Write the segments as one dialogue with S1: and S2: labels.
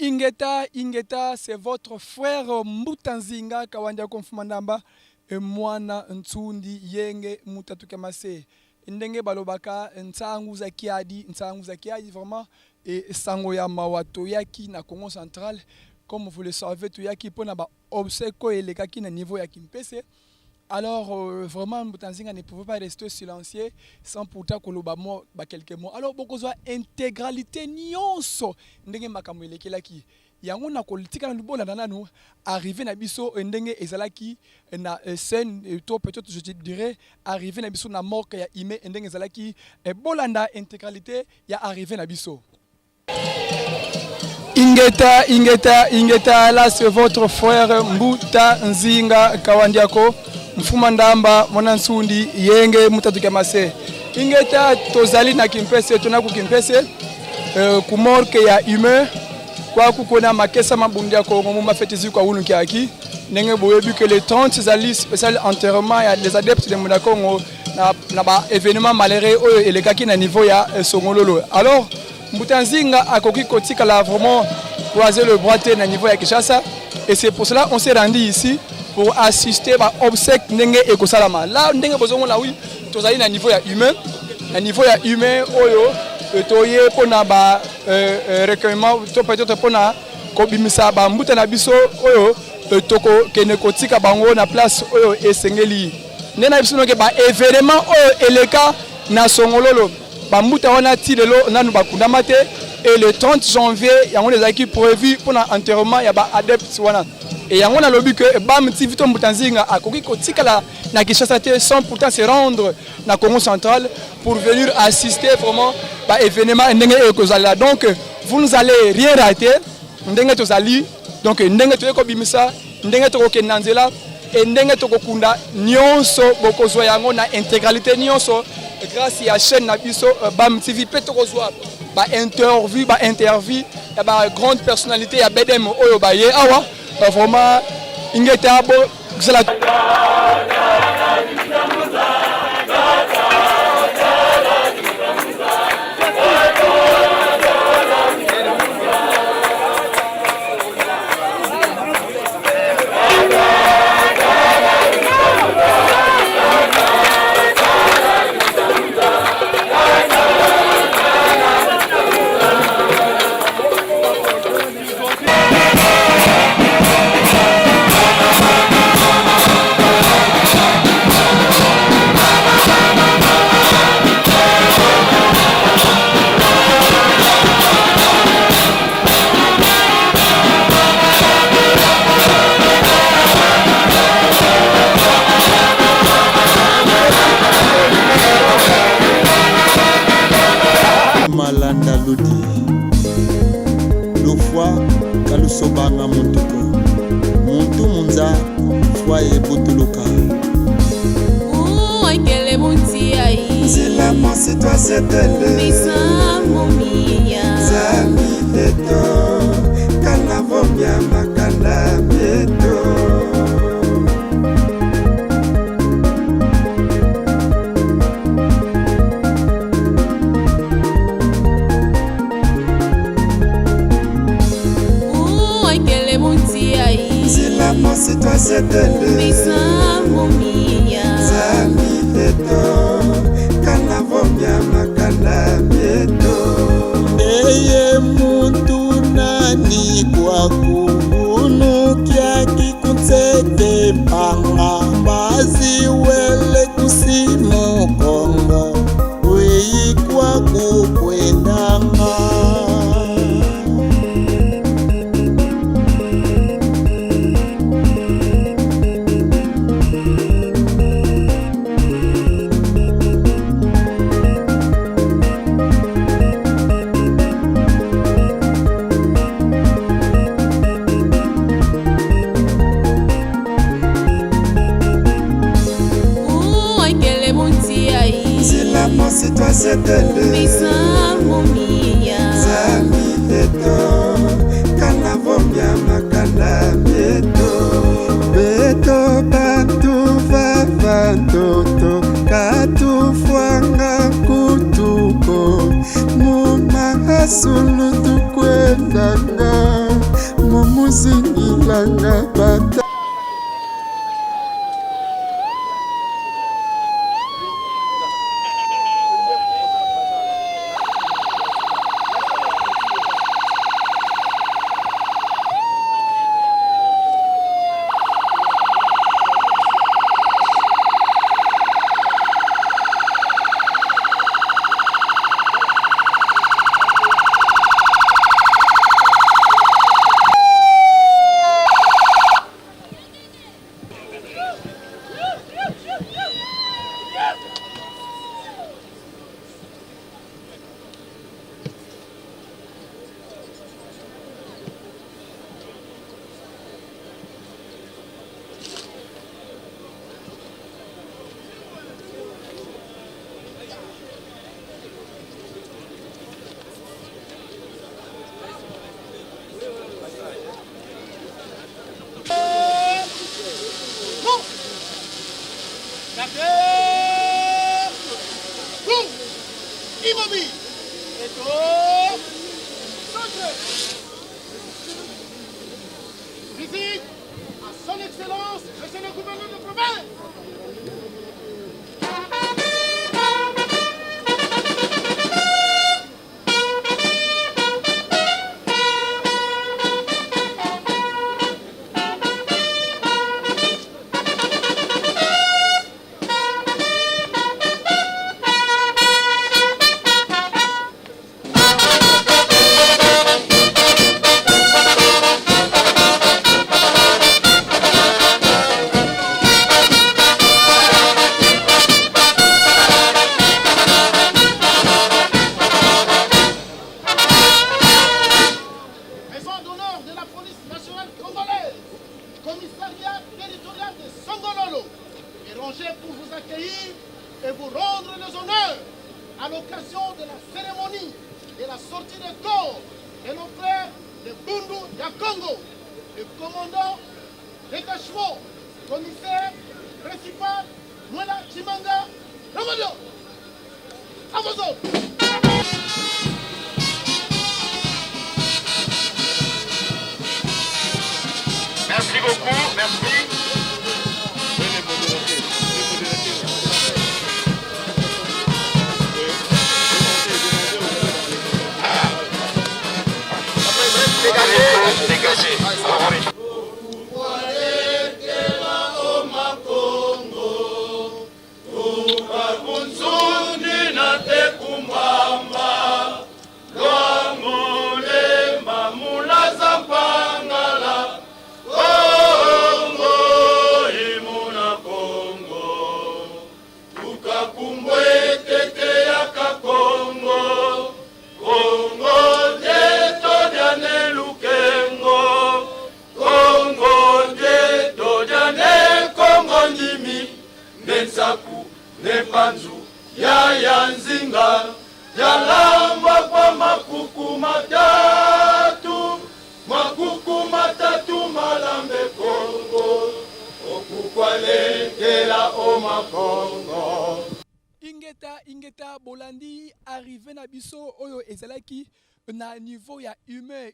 S1: Ingeta, c'est votre frère Mutanzinga Kawanja Konfumandamba et Mwana Ntsundi Yenge Mutatukemase. Ndenge balobaka Ntsangu Zakiadi vraiment et Sangoya Mawato Yaki na Congo central. Comme vous le savez, Toyaki pona ba obseko et les kaki na niveau Yakim PC. Alors, vraiment, Mutanzinga ne pouvait pas rester silencieux sans pourtant que l'on quelques mots. Alors, beaucoup de intégralité nyonso ndenge makambo elekelaki. Yango na politique na lubola nananu arrivé na biso ndenge ezalaki na scène to peut-être je dirais arrivé na biso na mort ya ime ndenge ezalaki bolanda intégralité ya arrivé na biso. Ingeta, là c'est votre frère Mutanzinga Kawandiako. Mfumandamba Mwana Ntsundi Yenge Mutatukemase. Ingeta tozali na Kimpese tuna ku Kimpese kumorke ya humain kwa kukona makesa mabundi ya Kongo mu mafetizi kwa unu kiaki ndenge boyebi que les 30 zali spécial enterrement ya les adeptes de Mona Kongo na ba événement malheureux oyo elekaki na niveau ya Songololo. Alors Mutanzinga akoki kotika la vraiment croiser le bras na niveau ya Kinshasa et c'est pour cela on s'est rendu ici pour assister à obsèque ndenge ekosalama. Là ndenge bozongo la oui tozali na niveau ya humain oyo toye pona ba recueillement to peut-être pona ko bimisa ba mbuta na biso oyo toko kene kotika bango na place oyo esengeli ndena biso ke ba événement oyo eleka na Songololo ba mbuta wana ti lelo nanu bakundama te et le 30 janvier yango les acquis prévu pour l'enterrement ya ba adeptes wana. Et yango na lobi que bam ti Vito Mutanzinga akoki kotika la na Kinshasa sans pourtant se rendre na Congo central pour venir assister vraiment ba événement ndenge ekozala. Donc vous ne allez rien rater ndenge tozali donc ndenge toyeko bimisa ndenge toko nanzela et ndenge toko kunda nyonso bokozwa yango na intégralité nyonso grâce à chaîne na biso bam TV pe tokozwa ba interview ya ba grande personnalité ya bedem oyo ba ye awa vraiment ingeta bo gisala
S2: Malanda Ludi Lufwa Kalusobanga Muntuko Muntu Munza Fwaye Butuluka
S3: Akele Munti Aïe
S4: Zila Monsi toi c'est elle
S3: Bisa Momiya
S4: Zami Eto Kanavomia Makana Mieto Monsi toi c'est elle
S3: Bisa Momiya
S4: Zami Eto Kanavomia Makana Mieto
S2: Eye muntu nani kwa kuhunu kia kikutsete panga Bazi wele kusimu Kongo Wei kwa kukwendanga
S4: Monsi toi c'est elle
S3: Bisa Momiya
S4: Zami Eto Kanavomia Makana Mieto Beto Bantu Vava Toto Katu Fwanga Kutuko Muma Hasulu Tukwendanga langa bata.
S5: Immobile. Visite à son excellence, monsieur le gouverneur de province. Commissariat territorial de Songololo est rangé pour vous accueillir et vous rendre les honneurs à l'occasion de la cérémonie de la sortie des corps de nos frères de Bundu Yakongo, le commandant détachement, commissaire principal Mwela Chimanga Ramadio. À vos ordres.
S6: Merci beaucoup, merci. Dégagez, dégagez.
S7: Saku nepanzu ya yanzinga yalamba kwa makuku matatu malambe Kongo okukwalekela oma Kongo.
S1: Ingeta Bolandi arrivé na biso oyo ezalaki na niveau ya humain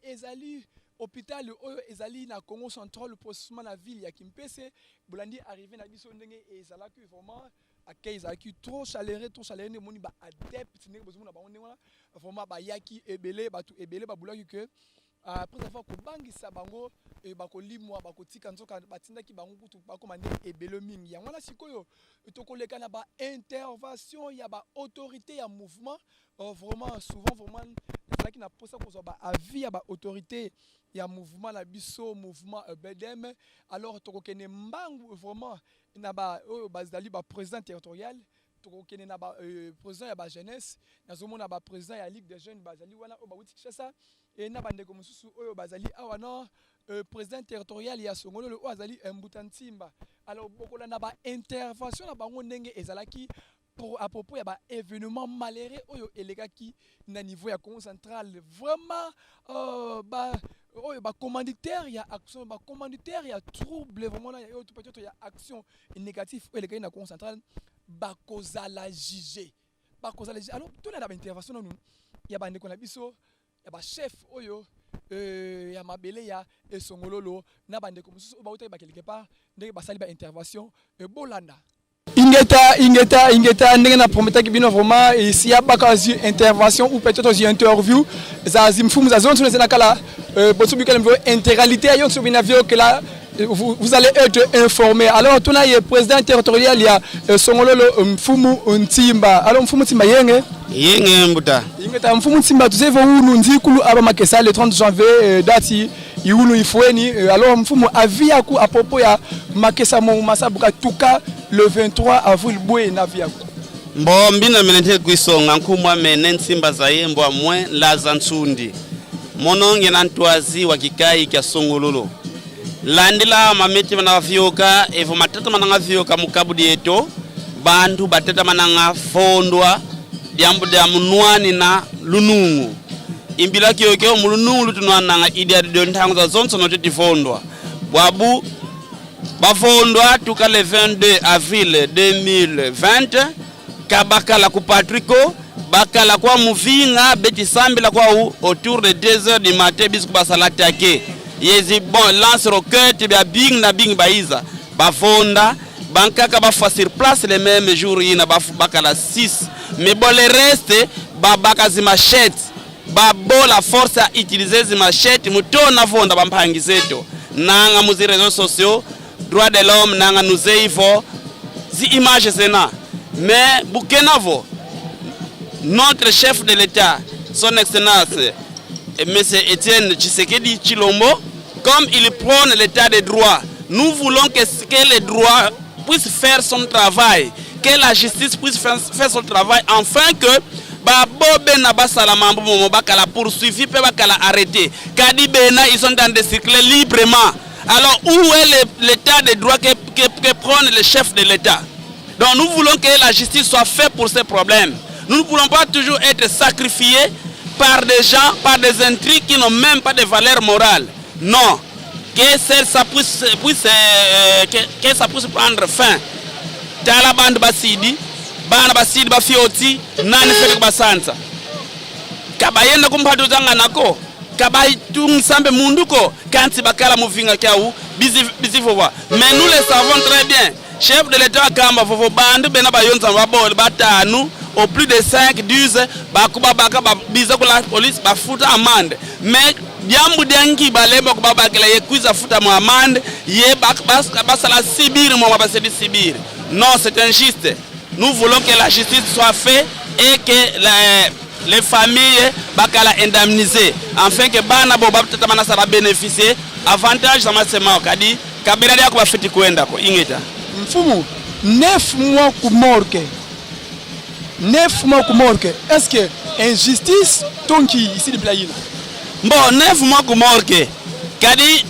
S1: ezali hôpital oyo ezali na Congo central processement na ville ya Kimpese. Bolandi arrivé na biso ndenge ezalaki vraiment accueil ezalaki trop chaleureux ne moni ba adepte ndenge bozomona bango ndenge wana vraiment ba yaki ebele batu ebele babulaki que après avoir kobangisa bango bakolimwa bakotika nzoka batindaki bango kutu bakomande ebele mingi yango wana sikoyo tokoleka na ba intervention ya ba autorité ya mouvement vraiment souvent vraiment ezalaki na posa kozwa ba avis ya ba autorité ya mouvement la biso mouvement BDM. Alors tokokene mbangu vraiment na ba oyo bazali ba président territorial tokokene na ba président ya ba jeunesse nazomona ba président ya ligue des jeunes bazali wana o ba wuti Kinshasa et na bandeko mususu oyo bazali awa na président territorial ya Songololo o azali Mbutantimba. Alors bokola na ba intervention na bango ndenge ezalaki pour à propos ya ba événement malheureux oyo elekaki na niveau ya Congo central vraiment ba commanditaire ya action ba commanditaire ya trouble vraiment na yo peut-être ya action négative elekaki na Congo central bakozala juger alors tout na ba intervention nous ya ba ndeko na biso ya ba chef oyo ya mabele ya esongololo na bandeko mususu bauta ba quelque part ndenge basali ba intervention bolanda ingeta ndenge na prometaki bino vraiment ici ya bakazi intervention ou peut-être aux interview za zimfumu za zone na kala botsubika le intégralité ayon subina vio que là vous allez être informé. Alors tuna ye président territorial ya Songololo mfumu Ntimba. Alors mfumu Ntimba yenge
S8: mbuta
S1: ingeta mfumu Ntimba tuzevo unu nzikulu aba makesa le 30 janvier dati iunu ifweni. Alors mfumu avia ku à propos ya makesa mo masabuka tuka le 23 avril bwe na via ku
S8: mbo mbina menete kuisonga nkumwa mene Ntimba zaye mbo amwe la Zantsundi mononge na ntwazi wa kikai kya Songololo landila mameti manavyoka evo matata manavyoka mukabudi yeto bantu batata mananga fondwa diambu dia munwani na lunungu imbila kyoke mulunungu lutunwananga idia de ntango za zonso no tifondwa bwabu bafondwa tuka le 22 avril 2020 kabakala ku Patrico bakala kwa muvinga beti sambila kwa autour de 2h du matin bisku basala take yezi bon lance roquette bia bing na bing baiza bafonda bankaka bafa sur place les mêmes jours yina bakala 6 mais bon le reste babaka zi machette babo la force à utiliser zi machette mutona fonda bampangizeto nanga muzi réseaux sociaux droit de l'homme nanga nuzeivo zi image sena mais bukenavo notre chef de l'état son excellence Monsieur Etienne Tshisekedi Tshilombo, comme il prône l'état de droit, nous voulons que le droit puisse faire son travail, que la justice puisse faire son travail, afin que Babobe Nabasala Mambo Bakala poursuivi, Bakala arrêté. Kadi Bena, ils sont en train de circuler librement. Alors, où est l'état de droit que prône le chef de l'État? Donc, nous voulons que la justice soit faite pour ces problèmes. Nous ne voulons pas toujours être sacrifiés par des gens, par des intrigues qui n'ont même pas de valeur morale. Non. Que ça puisse prendre fin. Tala bande basidi, bana basidi bafioti, nani fete basanza. Kabayenda kumpatu zanga nako, kabayitung sambe munduko, kanti bakala muvinga kiaou, bizifova. Mais nous le savons très bien. Chef de l'État kamba vovo bande bena bayonza babol batanu. Au plus de 5, 10, bakuba baka biza la police bafuta amande. Mais diambu dengi balebo kubaba kila ye kuiza futa mo amande ye basala Sibir mo basedi Sibir. Non, c'est injuste. Nous voulons que la justice soit faite et que les familles bakala indemnisées afin que bana bo batata mana sara bénéficier avantage sama sema kadi kabira dia ko bafiti kwenda ko ingeta.
S1: Mfumu 9 mois ku morgue. 9 mois ku morgue. Est-ce que injustice tonki ici de Blaïla?
S8: Bon, 9 mois ku morgue. Kadi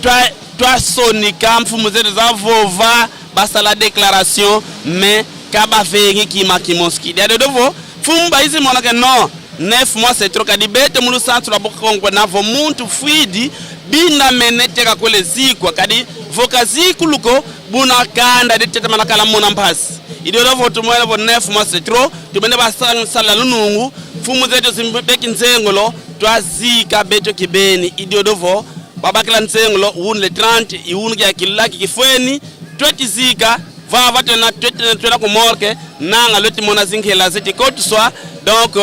S8: toi sonika mfumu zetu za vova basa la déclaration mais kaba vengi ki makimoski. De devo fumu ba ici monaka non. 9 mois c'est trop kadi bete mulu centre la bokongwe na vo muntu fuidi bina menete ka kole zikwa kadi vokazi kuluko buna kanda de tete manakala mona mpasi. Idio devo tumwele vo 9 mois c'est trop. Tumende basanga sala lunungu fumu zetu zimbeki nzengolo twazika beto kibeni idio devo babakila nzengolo un le 30 iunu kya kilaki kifweni twetizika va tena twetena ku morgue nanga loti mona zinkela zeti kotu swa donc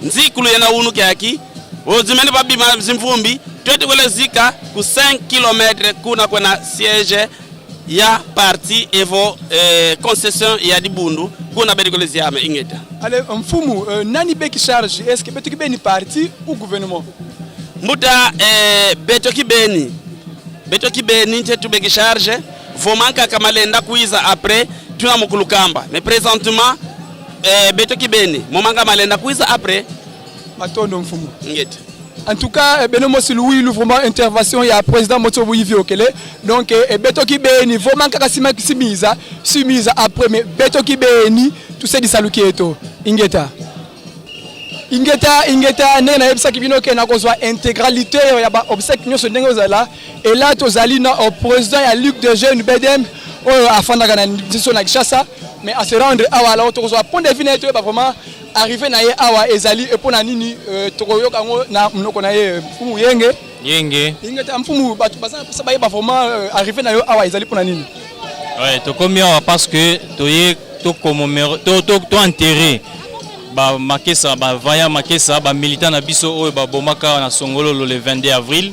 S8: nzikulu yana unu kyaki ozimene babima zimvumbi twete kwele zika ku 5 km kuna kwena siège ya parti evo concession ya dibundu kuna bedi kwele ziame ingeta.
S1: Allez mfumu nani beki charge est-ce que beto kibeni parti ou gouvernement?
S8: Muta beto kibeni tetu beki charge vomanka kamalenda kuiza après tuna mukulukamba mais présentement beto kibeni momanga malenda kuiza après
S1: matondo mfumu
S8: ngeti.
S1: En tout cas, Benomo Louis, vraiment intervention, il y a président Motobo Yviokele. Donc, Beto Kibeni, vraiment, Kakasima Simiza, après, mais Beto Kibeni, tout ça, dit salut qui est tout. Ingeta, Nena Ebsa Kibino, qui a une intégralité, il y a un obstacle qui est là. Et là, tu as au président, il y a Luc de Jeune, Bedem, afin de Chassa, mais à se rendre à la haute, tu as un point de vue, vraiment. Arrivé na ye awa ezali et pour na nini tokoyoka ngo na mnoko na ye fumu yenge
S9: Yenge.
S1: Ingeta mfumu batu basa sabaye ba vraiment arrivé na yo awa ezali pona nini?
S9: Ouais, to komi awa parce que to commémorer to enterrer ba makesa ba vaya makesa ba militant na biso oyo ba bomaka na Songololo le 22 avril.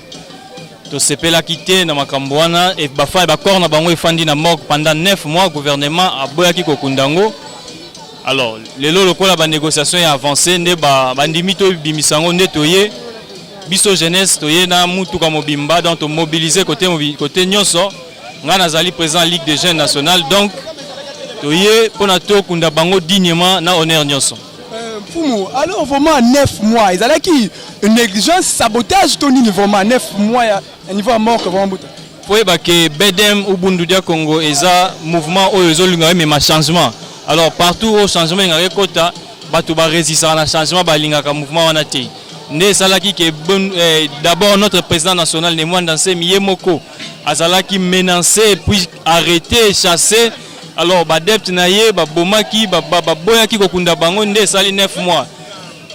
S9: To sepela quitté na makambo wana et ba fa ba corps na bango efandi na mort pendant 9 mois gouvernement aboyaki kokundango. Alors, lelo lokola ba négociation ya avancé nde ba ndimi to bimisango nde toye biso jeunesse toye na mutuka mobimba donc to mobiliser côté nyonso nga nazali président Ligue des jeunes nationale donc toye pona to kunda bango dignement na honneur nyonso.
S1: Fumu, alors vraiment 9 mois, ils allaient qui négligence, sabotage ton niveau 9 mois à niveau mort que vraiment buta.
S9: Faut que BDM Ubundu dia Congo eza mouvement oyo ezolinga mais ma changement. Alors partout au changement ngare kota batu ba résister na changement ba linga ka mouvement wana te. Né salaki que d'abord notre président national Nemwanda Nsemi Yemoko azalaki menacé puis arrêté chasser. Alors badepte na ye ba bomaki ba boyaki kokunda bango nde sali 9 mois.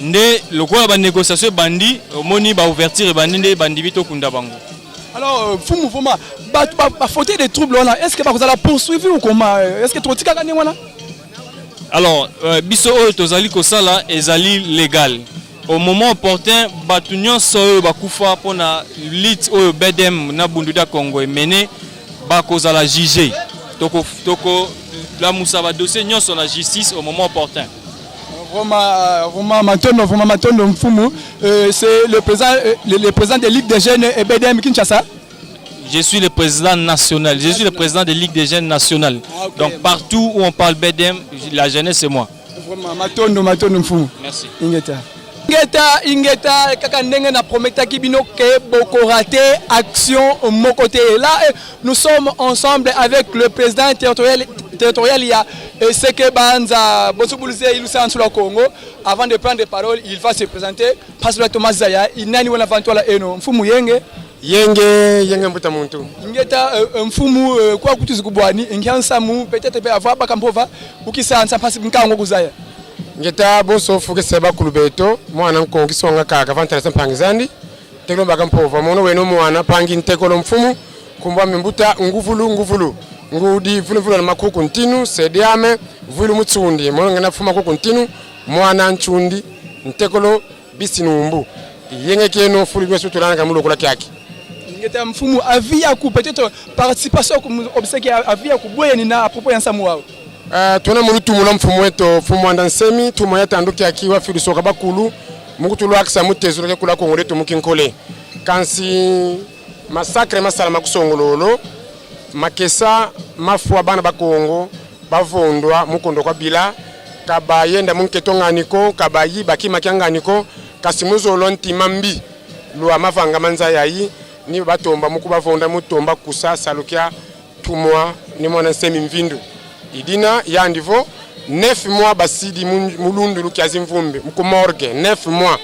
S9: Nde lokola ba négociation bandi moni ba ouverture bandi nde bandi bito kunda bango.
S1: Alors fumu vraiment ba faute des troubles là, est-ce que vous allez poursuivre ou comment? Est-ce que tu tika gagner wana?
S9: Alors biso oyo tozali kosala ezali légal. Au moment opportun batu nyonso oyo bakufa pona lit oyo BDM na Bunduda Congo mené ba kozala juger. Toko la Moussaba dossier nyons sur la justice au moment opportun.
S1: Vraiment maintenant Mfumu, c'est le président de Ligue des jeunes et BDM Kinshasa.
S9: Je suis le président national, je suis le président de Ligue des jeunes nationale. Okay. Donc partout où on parle BDM, la jeunesse c'est moi.
S1: Vraiment matondo Mfumu.
S9: Merci.
S1: Ingeta kaka ndenge na prometa kibino ke boko raté action mon côté. Là nous sommes ensemble avec le président territorial il y a Seke Banza Bosubulise Ilusa sur le Congo. Avant de prendre la parole, il va se présenter. Pasteur Thomas Zaya, il n'a ni wana vantola eno. Mfumu yenge
S10: mbuta muntu.
S1: Ingeta mfumu kwa kutuzi kubwani ingyansa mu peut-être be ava bakampova ukisansa pasi nkango kuzaya.
S10: Ngeta boso fuke seba kulubeto mwana nkongi songa kaka vantala sampangizandi teklo bakampova mono weno mwana pangi ntekolo mfumu kumbwa mbuta nguvulu ngudi vulu na makuku ntinu sediame vulu mutsundi mono ngana fuma ko ntinu mwana nchundi ntekolo bisinumbu yenge keno fulu bwesu tulana kamulo kula kyaki.
S1: Ngeta mfumu avia ku peut-être participation comme obseki avia ku boye ni na propos ya samu wao.
S10: Tuna mulutu mula mfumu wetu Mwanda Nsemi tumoya tanduki akiwa filusoka bakulu mukutulu akisa mutezo leke kula Kongo letu mukinkole kansi masakre masala makusongololo makesa mafua bana bakongo bavondwa mukondo kwa bila kaba yenda munketonganiko kaba yiba kimakanganiko kasimuzo lonti mambi lwa mavanga manza yayi ni batomba mukubavonda mutomba kusasa lukia tumwa ni Mwanda Nsemi mvindu idina yandivo 9 mois basidi mulundu lukiazi mvumbi mkumorge 9 mois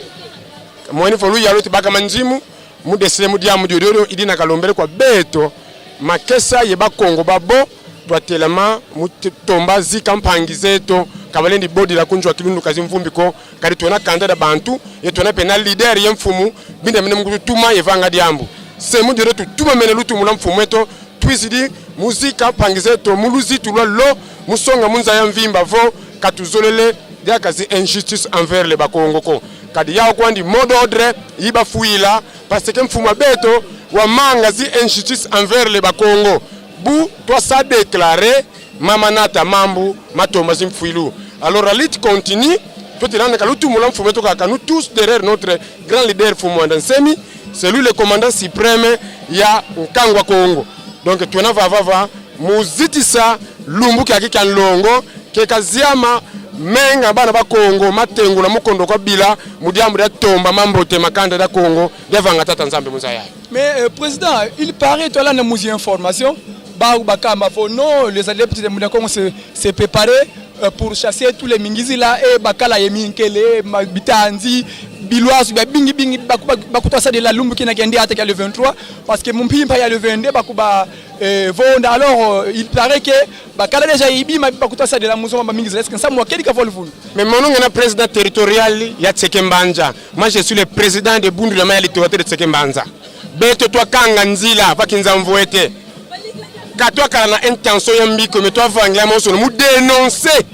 S10: mwani folu yalo tibaka manjimu mudesele mudia mudiodo idina kalombele kwa beto makesa yeba Kongo babo twatelema mutomba zika mpangizeto kabalendi bodi la kunjwa kilundu kazi mvumbi ko kali tona kandada bantu yetona pena leader yemfumu binde mene mukutuma yevanga diambu se mudiodo tutuma mene lutu mula mfumu eto twisidi muzika pangizeto muluzi tulwa lo musonga munza ya mvimba vo katuzolele dia kazi injustice envers les bakongoko kadi yao kwandi mode ordre yiba fuila parce que mfuma beto wa manga zi injustice envers les bakongo bu toi ça déclarer mama nata mambu matomba zimfuilu. Alors la lutte continue tout est là kalutu mula mfume to kaka nous tous derrière notre grand leader Mwanda Nsemi, c'est lui le commandant suprême ya Nkangwa Kongo. Donc tu va muzitisa lumbuki akika nlongo ke kaziama menga bana ba Kongo matengu na mukondo kwa bila mudiamu da tomba mambote makanda da Kongo devanga tata nzambe muzaya.
S1: Mais président, il paraît toi là na muzi information ba bakamba fo non les adeptes de Muda Congo se préparer pour chasser tous les mingizi là et bakala yeminkele bitanzi biloise bingi bakuta ça de la lumbu qui n'a gagné à le 23 parce que mon pimpa ya le 22 bakuba vonda. Alors il paraît que bakala déjà ibi bakuta ça de la muso mingizi est-ce que ça moi quel ka vol vous.
S10: Mais mon nom est président territorial ya Tsekembanja. Moi je suis le président de Bundu la Maya littérature de Tsekembanja. beto toi kanga nzila vakinza mvoete katwa kala na intention ya mbiko me toi vangla mo sono mu dénoncer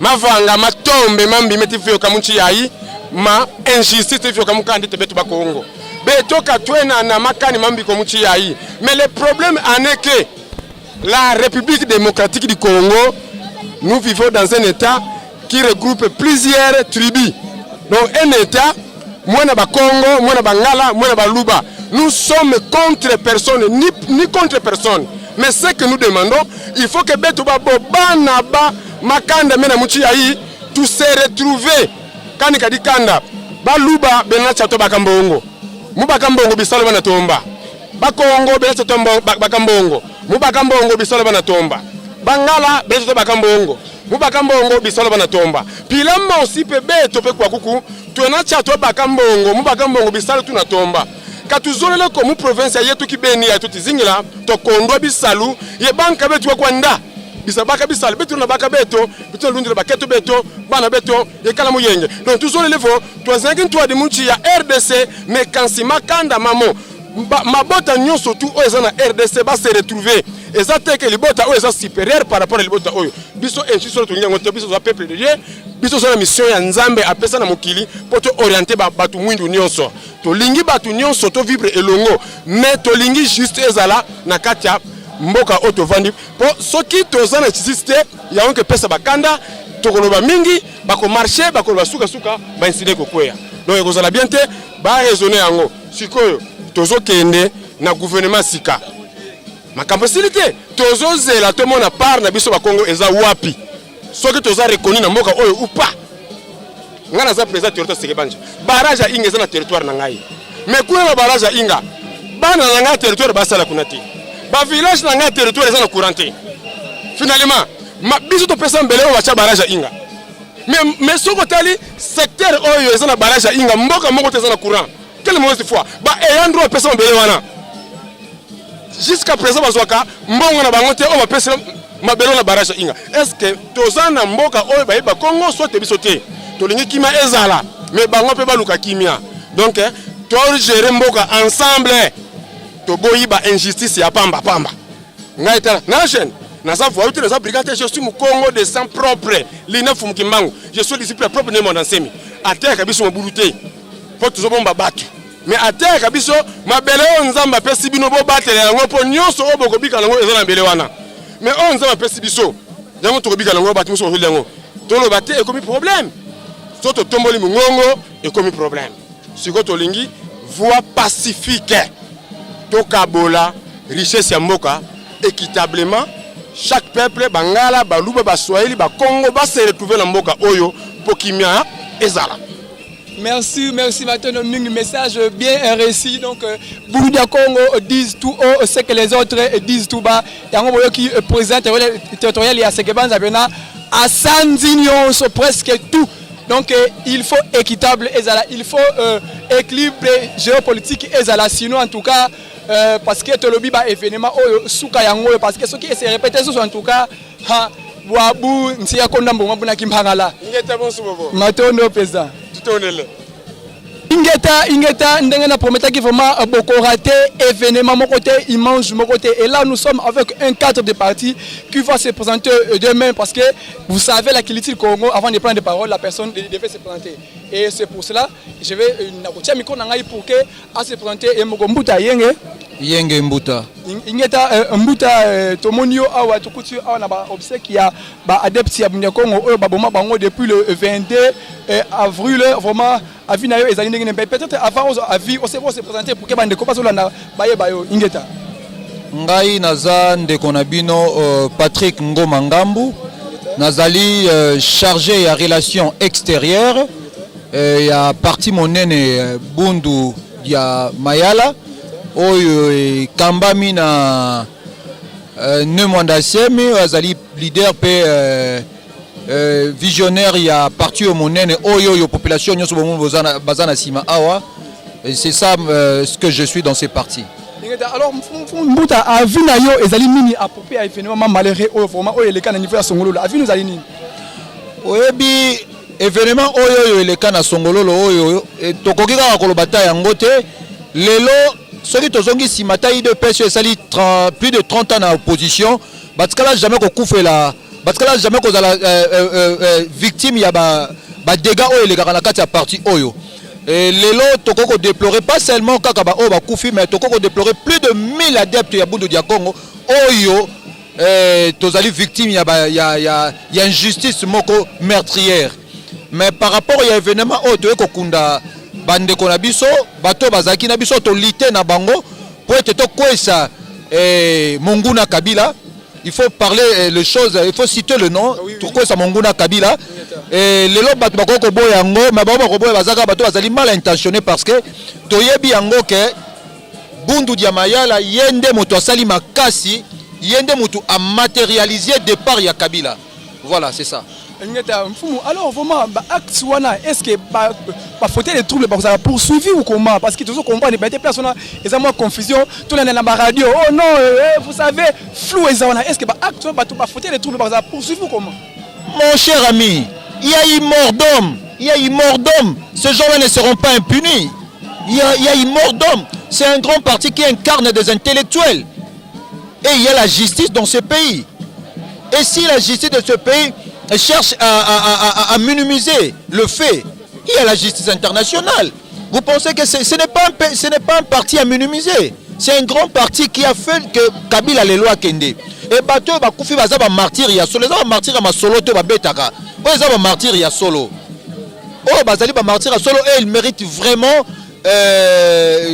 S10: ma vanga ma tombe mambi meti fio kamunchi yayi ma injustice fio kamukandi te beto ba Congo beto katwena na makani mambi komunchi yayi mais le problème en est que la République démocratique du Congo, nous vivons dans un état qui regroupe plusieurs tribus. Donc un état, moi na ba Congo, moi na ba Ngala, moi na ba Luba. Nous sommes contre personne, ni contre personne. Mais ce que nous demandons, il faut que Beto Babo Banaba Makanda mena muchi ayi tout se retrouver. Kani kadi kanda ba Luba bena chato bakambongo. Mu bakambongo bisalo bana tomba. Ba Congo bena chato bakambongo. Mu bakambongo bisalo bana tomba. Bangala bena chato bakambongo. Mu bakambongo bisalo bana tomba. Pilama aussi pe Beto pe kwa kuku tuena chato bakambongo, mu bakambongo bisalo tuna tomba. Katuzolele ko mu province yetu kibeni ya tuti zingila to kondwa bisalu ye banka betu kwa nda bisabaka bisalu betu na baka beto betu lundile baketo beto bana beto ye kala muyenge donc tuzolele vo twazangi ntwa de munchi ya RDC mais kansi makanda mamo mabota nyonso tu o ezana RDC ba se retrouver ezate ke libota o eza supérieur par rapport à libota oyo biso enchiso to nyango to biso za peuple de Dieu biso za mission ya nzambe apesa na mokili poto orienter batu mwindu nyonso to lingi batu nyonso to vivre elongo mais to lingi juste ezala na katia mboka oto vandi po soki to za na système ya onke pesa bakanda to koloba mingi bako marcher bako basuka suka ba inside ko kwea donc ekozala bien te ba raisonner yango sikoyo tozo kende na gouvernement sika makapacité tozo zela to mona part na biso ba Congo eza wapi soki toza reconnu na mboka oyo ou pas ngana za président territoire Sekebanja barrage ya inga za na territoire na ngai mais kuna na barrage ya inga bana na ngai territoire basala kuna te ba village na ngai territoire za na courante finalement ma biso to pesa mbele o bacha barrage ya inga mais soko tali secteur oyo za na barrage ya inga mboka moko te za na courant quelle mauvaise foi ba eyandro pesa mbele wana jusqu'à présent bazwaka mbongo na bango te o ba pesa mabelo na barrage inga est-ce que tozana mboka oyo ba Congo soit te biso te tolingi kima ezala mais bango pe baluka kimia donc to gérer mboka ensemble to boyiba injustice ya pamba ngai tala na jeune na sa voix utile za brigade je suis mu Congo de sang propre lina fumukimbangu je suis disciple propre ne mon ensemi ateka biso mabulute po tuzobomba batu mais ateka biso mabele nzamba pesi bino bo batele yango po nyonso oboko bika nango ezala mbele wana mais on nzamba pesi biso yango to bika nango batu muso yango to lo baté ekomi problème soto tomboli mungongo ekomi problème siko to lingi voie pacifique to kabola richesse ya mboka équitablement chaque peuple bangala baluba baswahili ba Congo ba se retrouver na mboka oyo pokimia ezala.
S1: Merci maintenant, un message bien réussi. Donc, Bouddha Congo disent tout haut ce que les autres disent tout bas. Il y a un moment qui présente le territorial et à Sekebanja à 100 unions sur presque tout. Donc, il faut équitable, il faut équilibre géopolitique, sinon en tout cas, parce que tout le monde est événement, parce que ce qui se répète, en tout cas, Wabu nsia konda mboma buna kimbangala
S10: ngeta bonso bobo
S1: matondo pesa
S10: tutonele
S1: ingeta ndenge na prometa qui vraiment beaucoup raté événement mon côté immense mon côté et là nous sommes avec un cadre de parti qui va se présenter demain parce que vous savez la qualité du Congo avant de prendre des paroles la personne devait se présenter et c'est pour cela je vais nakotia micro na ngai pour que à se présenter et Mbuta Yenge Mbuta ingeta Mbuta tomonio awa tukuti awa na ba obsèque ya ba adepte ya Bunya Congo oyo ba boma bango depuis le 22 avril vraiment avina yo ezali ndenge peut-être avant avi on se présenter pour que bande ko pasola na baye bayo ingeta
S11: ngai naza ndeko na bino Patrick Ngoma Ngambu nazali chargé ya relations extérieures ya parti monene bundu ya Mayala oyo kambami na Nemwanda Semi azali leader pe visionnaire ya parti monene oyo population nyonso bazana sima awa c'est ça ce que je suis dans ces partis.
S1: Alors Mbuta avina yo ezali nini approprié à événement malheureux au vraiment oyo le kana niveau ya Songololo avina ezali nini
S11: oyebi événement oyo le kana Songololo oyo tokoki kaka koloba ta yango te lelo ceux qui ont dit si matin IDPS plus de 30 ans en opposition, parce que là jamais qu'on couvre la, parce que là jamais qu'on a la victime il y a des dégâts où les gars dans la carte partie oyo. Et les lots toko déplorer pas seulement kakaba o ba koufi mais toko déplorer plus de 1000 adeptes ya Bundu dia Congo oyo tozali victime il y a une justice moko meurtrière. Mais par rapport à l'événement au to kokunda bande konabiso bato bazaki na biso to lité na bango pour être to kwesa Monguna Kabila. Il faut parler les choses, il faut citer le nom. Pourquoi ça Monguna Kabila? Et les lots bato bako boy yango, mais bako boy bazaka bato bazali mal intentionné parce que toyebi yango ke Bundu dia Mayala yende moto asali makasi, yende moto a matérialisé départ ya Kabila. Voilà, c'est ça.
S1: Alors vraiment, est-ce que faut les troubles poursuivi ou comment? Parce que tous comprennent des personnes, ils ont moins confusion, tout le monde dans la radio. Oh non, vous savez, flou est-ce que faut les troubles poursuivi ou comment?
S11: Mon cher ami, il y a eu mort d'homme, il y a eu mort d'homme. Ces gens-là ne seront pas impunis. Il y a eu mort d'homme. C'est un grand parti qui incarne des intellectuels. Et il y a la justice dans ce pays. Et si la justice de ce pays cherche à minimiser le fait, il y a la justice internationale. Vous pensez que ce n'est pas un parti à minimiser. C'est un grand parti qui a fait que Kabila les lois kende. Et bateau ba koufi baza ba martyr ya solo, ba martyr ma solo to ba betaka. O za ba martyr ya solo. Oh bazali ba martyr ya solo et ils méritent vraiment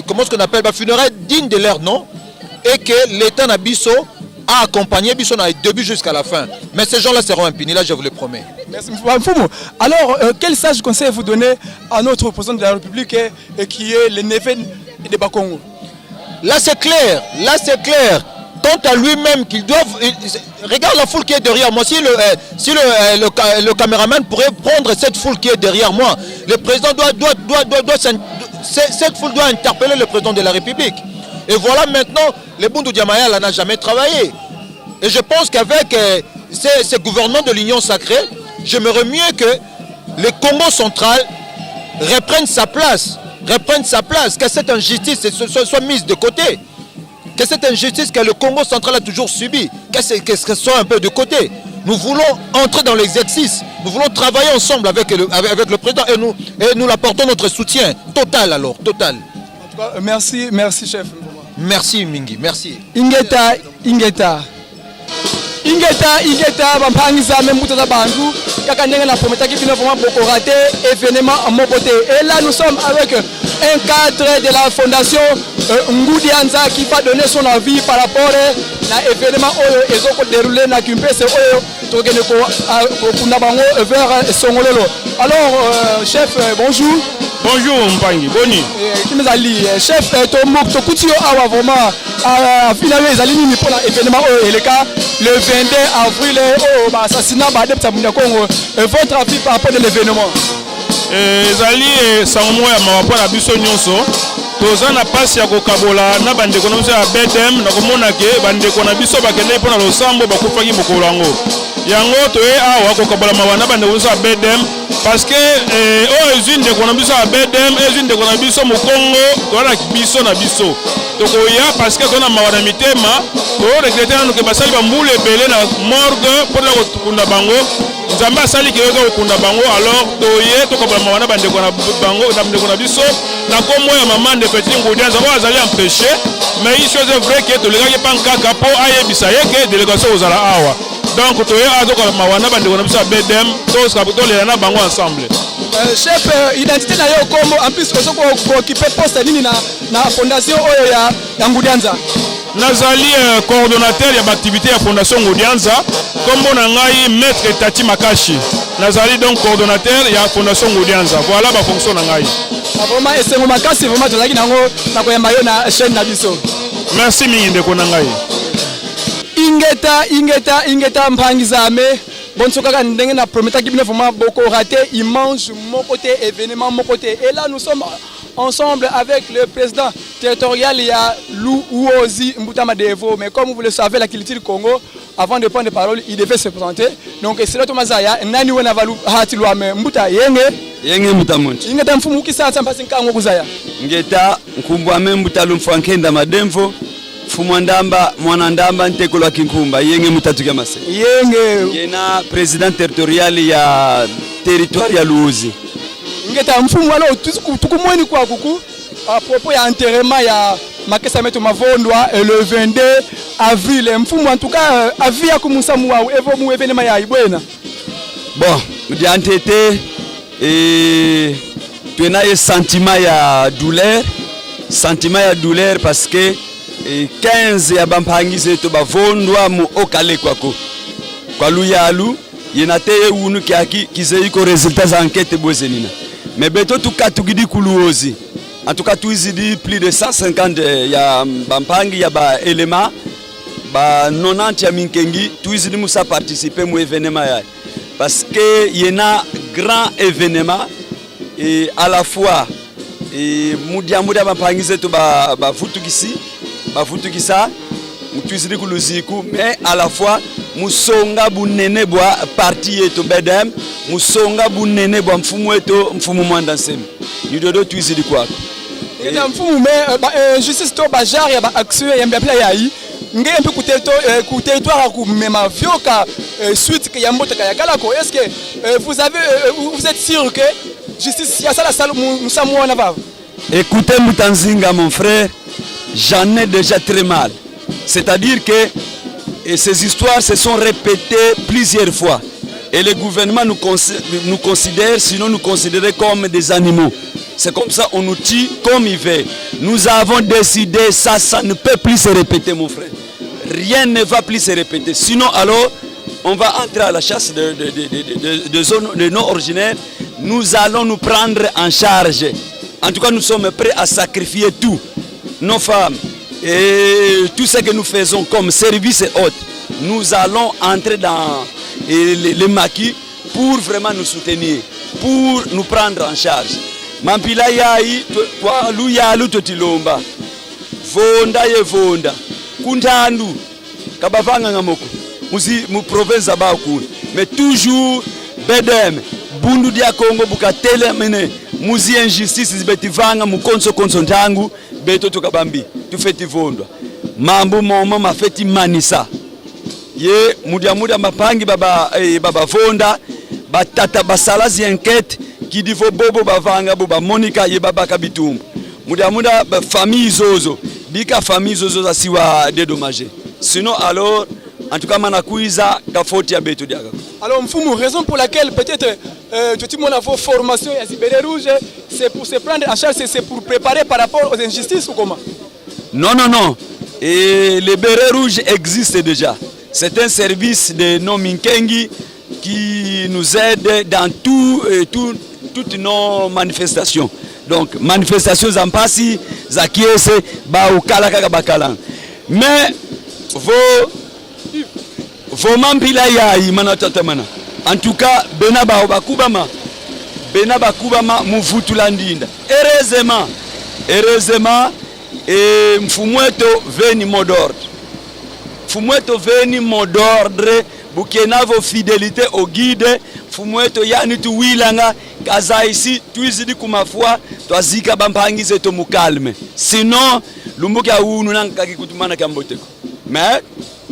S11: comment ce qu'on appelle ba funérailles digne de leur nom et que l'État Nabiso a accompagné Bisson du début jusqu'à la fin. Mais ces gens-là seront impunis, là je vous le promets.
S1: Merci. Alors, quel sage conseil vous donnez à notre président de la République qui est le neveu de Bakongo?
S11: Là c'est clair, Quant à lui-même, qu'il doit... Regarde la foule qui est derrière moi. Si le caméraman pourrait prendre cette foule qui est derrière moi, le président cette foule doit interpeller le président de la République. Et voilà maintenant, le Bundu dia Mayala n'a jamais travaillé. Et je pense qu'avec ces gouvernements de l'Union sacrée, j'aimerais mieux que le Congo central reprenne sa place, que cette injustice soit mise de côté, que cette injustice que le Congo central a toujours subie, qu'elle soit un peu de côté. Nous voulons entrer dans l'exercice, nous voulons travailler ensemble avec le président et nous apportons notre soutien total alors, total.
S1: En tout cas, merci chef.
S11: Merci Mingi, merci.
S1: Ingeta bampangisa membuto za bandu kaka ndenge na prometa qui vient vraiment beaucoup raté événement à mon côté. Et là nous sommes avec un cadre de la fondation Ngudianza qui va donner son avis par rapport à l'événement oyo ezoko déroulé na Kimpese oyo tokene ko kuna bango vers Songololo. Alors chef bonjour.
S12: Bonjour Mpangi, boni.
S1: Kimezali chef to kuti yo awa vraiment a finalement ezali nini pour l'événement oyo eleka le 22 avril au assassinat d'adepte ya Congo. Votre avis par rapport à l'événement?
S12: Ezali sango ya mawapo na biso nyonso. Toza na pasi ya kokabola na bandeko na biso ya BDM na komona ke bandeko na biso bakende mpona losambo bakufaki mokolo yango. Yango toye awa kokabola mawa na bandeko biso ya BDM parce que ezwi ndeko na biso ya BDM ezwi ndeko na biso mokongo toza biso na biso. Tokoya parce que tona mawa na mitema toregrete nanu ke basali bambula ebele na morgue mpona kokunda bango. Nzambe asali kiyoko kokunda bango alors toye tokobola mawa na bandeko na bango na bandeko na biso na kombo ya maman de Petit Ngudianza oyo azali empêché mais il chose vrai que tolekaki pankaka mpo ayebisa ye ke délégation ozala awa donc toye azokola mawa na bandeko na biso ya BDM tolela na bango ensemble.
S1: Chef identité na yo kombo en plus ozoko occuper poste nini na fondation oyo ya Ngudianza?
S12: Nazali coordonnateur ya activité ya fondation Ngudianza kombo na ngai maître Tati Makashi. Nazali donc coordonnateur ya fondation Ngudianza. Voilà ba fonction na ngai.
S1: Vraiment esengo makasi vraiment tozaki nango na koyamba yo na chaîne na biso.
S12: Merci mingi ndeko na ngai.
S1: Ingeta Mpangizame bonso kaka ndenge na prometa qui bien vraiment beaucoup raté immense mon côté événement mon côté et là nous sommes ensemble avec le président territorial il y a Louozi Mbutama Devo mais comme vous le savez la culture du Congo avant de prendre la parole il devait se présenter donc c'est là Thomas Zaya nani wana valu hati lwa Mbuta yenge
S13: yenge mutamuntu
S1: ingeta mfumu ukisatsa mpasi nkango kuzaya
S13: ngeta nkumbwa membutalu mfwankenda mademvo mfumu ndamba mwana ndamba ntekolwa kinkumba yenge mutatu kya mase
S1: yenge
S13: yena president territorial ya territoire ya Luozi
S1: ngeta mfumu walo tukumweni kwa kuku à propos ya enterrement ya Makesa Meto Mavondwa le 22 avril mfumu en tout cas avia kumusa muwa evo mu evenema ya ibwena
S13: bon mudi antete tuena ye sentiment ya douleur parce que 15 ya bampangize to bavondwa mu okale kwako kwa luyalu yenate unu kiaki kizeiko resultats enquête bozenina mais beto tukatugidi kuluozi en tout cas tuizidi plus de 150 ya bampangi ya ba élément ba 90 ya minkengi tuizidi musa participer mu événement ya parce que yena grand événement et à la fois et mudia bampangi zetu ba futukisa tuizidi kuluziku mais à la fois musonga bunene bwa parti yetu bedem musonga bunene bwa mfumu wetu mfumu Mwanda Nsemi nidodo tuizidi kwako
S1: ina mfumu me justice to bajar ya ba action ya mbapla yayi ngempe ku territoire ku mema vioka suite que yambote ka yakala ko est-ce que vous êtes sûr que justice ya sala sala musamwa na baba
S13: écoutez Mutanzinga mon frère j'en ai déjà très mal c'est-à-dire que ces histoires se sont répétées plusieurs fois et le gouvernement nous considère, sinon nous considérer comme des animaux. C'est comme ça, on nous tue comme il veut. Nous avons décidé, ça ne peut plus se répéter, mon frère. Rien ne va plus se répéter. Sinon, alors, on va entrer à la chasse de zones de non originaires. Nous allons nous prendre en charge. En tout cas, nous sommes prêts à sacrifier tout. Nos femmes et tout ce que nous faisons comme service et autres. Nous allons entrer dans les maquis pour vraiment nous soutenir, pour nous prendre en charge. Mampila yai kwa luya lutotilomba vonda ye vonda kuntandu kabavanga ngamoko mu province abaku mais toujours bedem bundu dia Congo bukatele mene muzi injustice zibetivanga mu konso ntangu beto tukabambi tufeti vondwa mambo moma mafeti manisa ye mudia mapangi baba vonda batata basalazi enquête qui dit vos bobo bavanga boba Monica ye baba kabitumbu muda famille zozo bika famille zozo asiwa dédommagé sinon alors en tout cas manakuiza kafoti ya beto diaga.
S1: Alors mfumu, raison pour laquelle peut-être tout le monde a vos formations à Zibéré Rouge, c'est pour se prendre en charge, c'est pour préparer par rapport aux injustices ou comment?
S13: Non et les bérets rouges existent déjà. C'est un service de non-minkengi qui nous aide dans toutes nos manifestations. Donc, manifestations en passi, zakiese, ba ukalaka bakala. Mais, vos mampila yayi manatatamana. En tout cas, benaba bakubama muvutula ndinda. Heureusement, et mfumweto veni modordre. Fumweto veni modordre bukenavo fidélité au guide fumweto yani tu wilanga kaza ici tuizidi kumafua twazika bampangize to mukalme sinon lumbuka unu nankaki kutumana kamboteko mais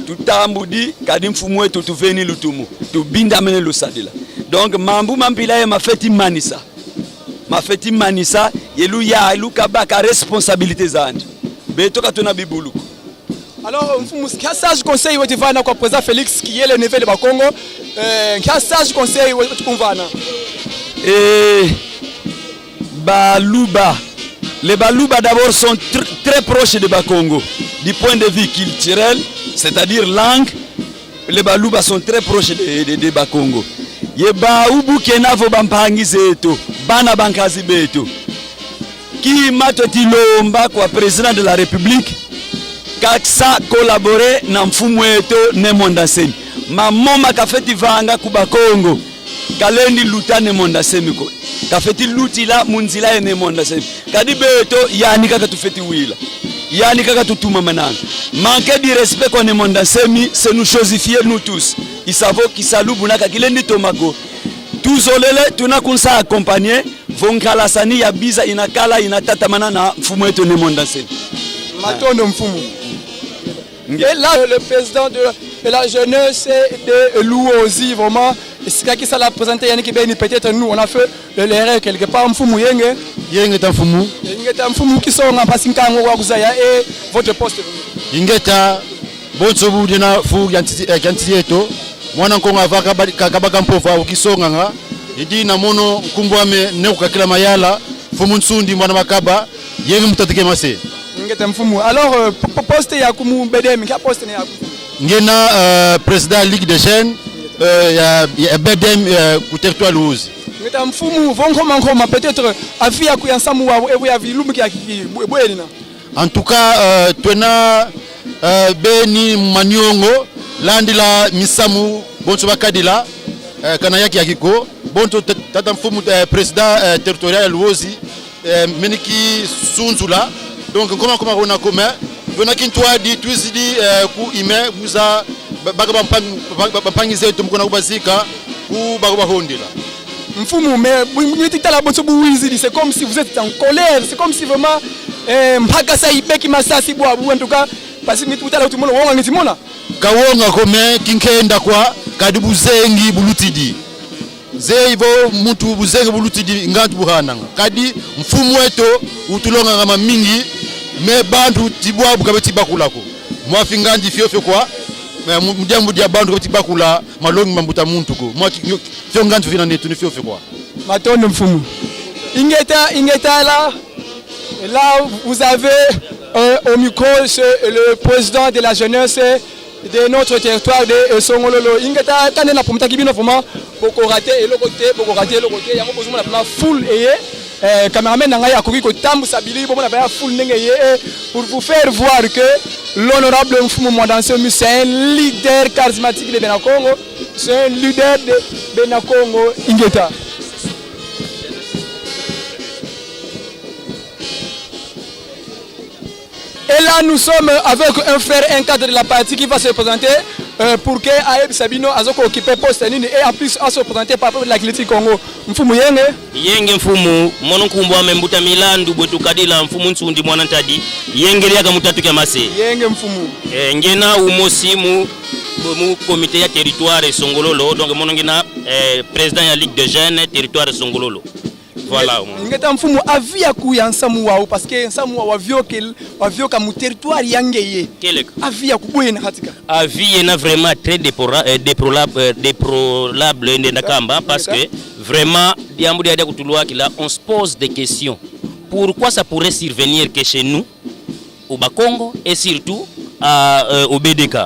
S13: tutambudi kadi mfumweto tu veni lutumu tu binda mene lusadila donc mambu mampila ya mafeti manisa yelu ya lukabaka responsabilité zandi beto katuna bibuluku.
S1: Alors, quel sage conseil vous avez pour le président Félix qui est le neveu de Bakongo? Quel sage conseil vous avez?
S13: Baluba. Les Baluba d'abord sont très proches de Bakongo. Du point de vue culturel, c'est-à-dire langue, les Baluba sont très proches de Bakongo. Yeba ubu kenavo bampangi zeto, bana bankazi beto. Qui m'a tilomba kwa président de la République? Kaksa collaborer na mfumu wetu ne Mwanda Nsemi mamoma kafeti vanga kuba Kongo kalendi lutane Mwanda Nsemi ko kafeti lutila munzila ne Mwanda Nsemi kadi beto yani kaka tufeti wila yani kaka tutuma mananga manque de respect kwa ne Mwanda Nsemi c'est nous chosifier nous tous isavo kisalubu na kakilendi tomako tuzolele tunakunsa accompagner vonkala sani ya biza inakala inatatamana na mfumu wetu ne monde ensemi.
S1: Matondo mfumu. Et là, le président de la jeunesse de Louosi, vraiment, c'est qui ça l'a présenté, Yannick Beni, peut-être nous, on a fait l'erreur quelque part, Mfumu Yenge.
S14: Yenge est un Mfumu.
S1: Yenge est un Mfumu qui sont en Passinka, Ngouakouzaya et votre poste.
S14: Yenge est un bon sobu dina fou yantiti eto. Mwana nkonga vaka kabaka mpova ukisonga nga. Idi na mono kumbwame ne ukakila mayala. Fumu nsundi mwana makaba. Yenge mutatike mase.
S1: Alors, poste Yakumu BDM, quel poste est Yakumu?
S14: Ngena président Ligue des jeunes, BDM pour territoire Louzi.
S1: Peut-être Afia Kuyansamu et Avilum qui a
S14: en tout cas, Tona Beni Maniongo, Landila Misamu, Bonsoba Kadila, Kanayaki Akiko, Bonto Tatamfumu président territorial Louzi, Meniki Sunzula. Donc comment on a commun on a kintoa di twizidi ku ime buza bagaba pangize tumkona kubazika ku bagaba hondila
S1: mfumu mais la botu buwizi c'est comme si vous êtes en colère, c'est comme si vraiment mpaka sa ibeki masasi bwa en tout cas parce que nitutala tout le monde wonga ngitimona
S14: kawonga kome kinkenda kwa kadibu zengi bulutidi zeivo mutu buzengi bulutidi ngantu buhana kadi mfumu wetu utulonga kama mingi me bantu tibwa bukabeti bakulako mwafi ngandi fiofio kwa mujambu dia bantu kabeti bakula malongi mambuta muntu ko mwa fio ngandi fina netu ni fiofio kwa
S1: matondo mfumu ingeta là vous avez au micro le président de la jeunesse de notre territoire de Songololo ingeta kanena pomta kibino vraiment boko rater lokote yango bozuma na full et cameraman nanga akoki ko tambusa bili bomona ba full ndenge pour vous faire voir que l'honorable Mfumu Mwandansemi c'est un leader charismatique de Benakongo, c'est un leader de Benakongo ingeta. Et là, nous sommes avec un frère, un cadre de la partie qui va se présenter pour que Aeb Sabino Azoko occupe poste et en plus à se présenter par rapport à la Kiliti Congo. Mfumu Yenge. Yenge Mfumu, Mononkumbo Membuta Milandu, Botukadila, Mfumu Nsundi Mwanantadi, Yenge Liaga Mutatu Kamase. Yenge Mfumu. Ngena Umosimu, mu comité ya territoire Songololo, donc Monongena, président de la Ligue de jeunes, territoire Songololo. Voilà. Ngeta mfumu avia kuyansamu wao parce que nsamu wa wavyoka mu territoire yangeye. Kelek. Avia kubwena katika. Avia na vraiment très déplorable ndakamba parce que vraiment diambu dia kutulwa kila on se pose des questions. Pourquoi ça pourrait survenir que chez nous au Bakongo et surtout au BDK.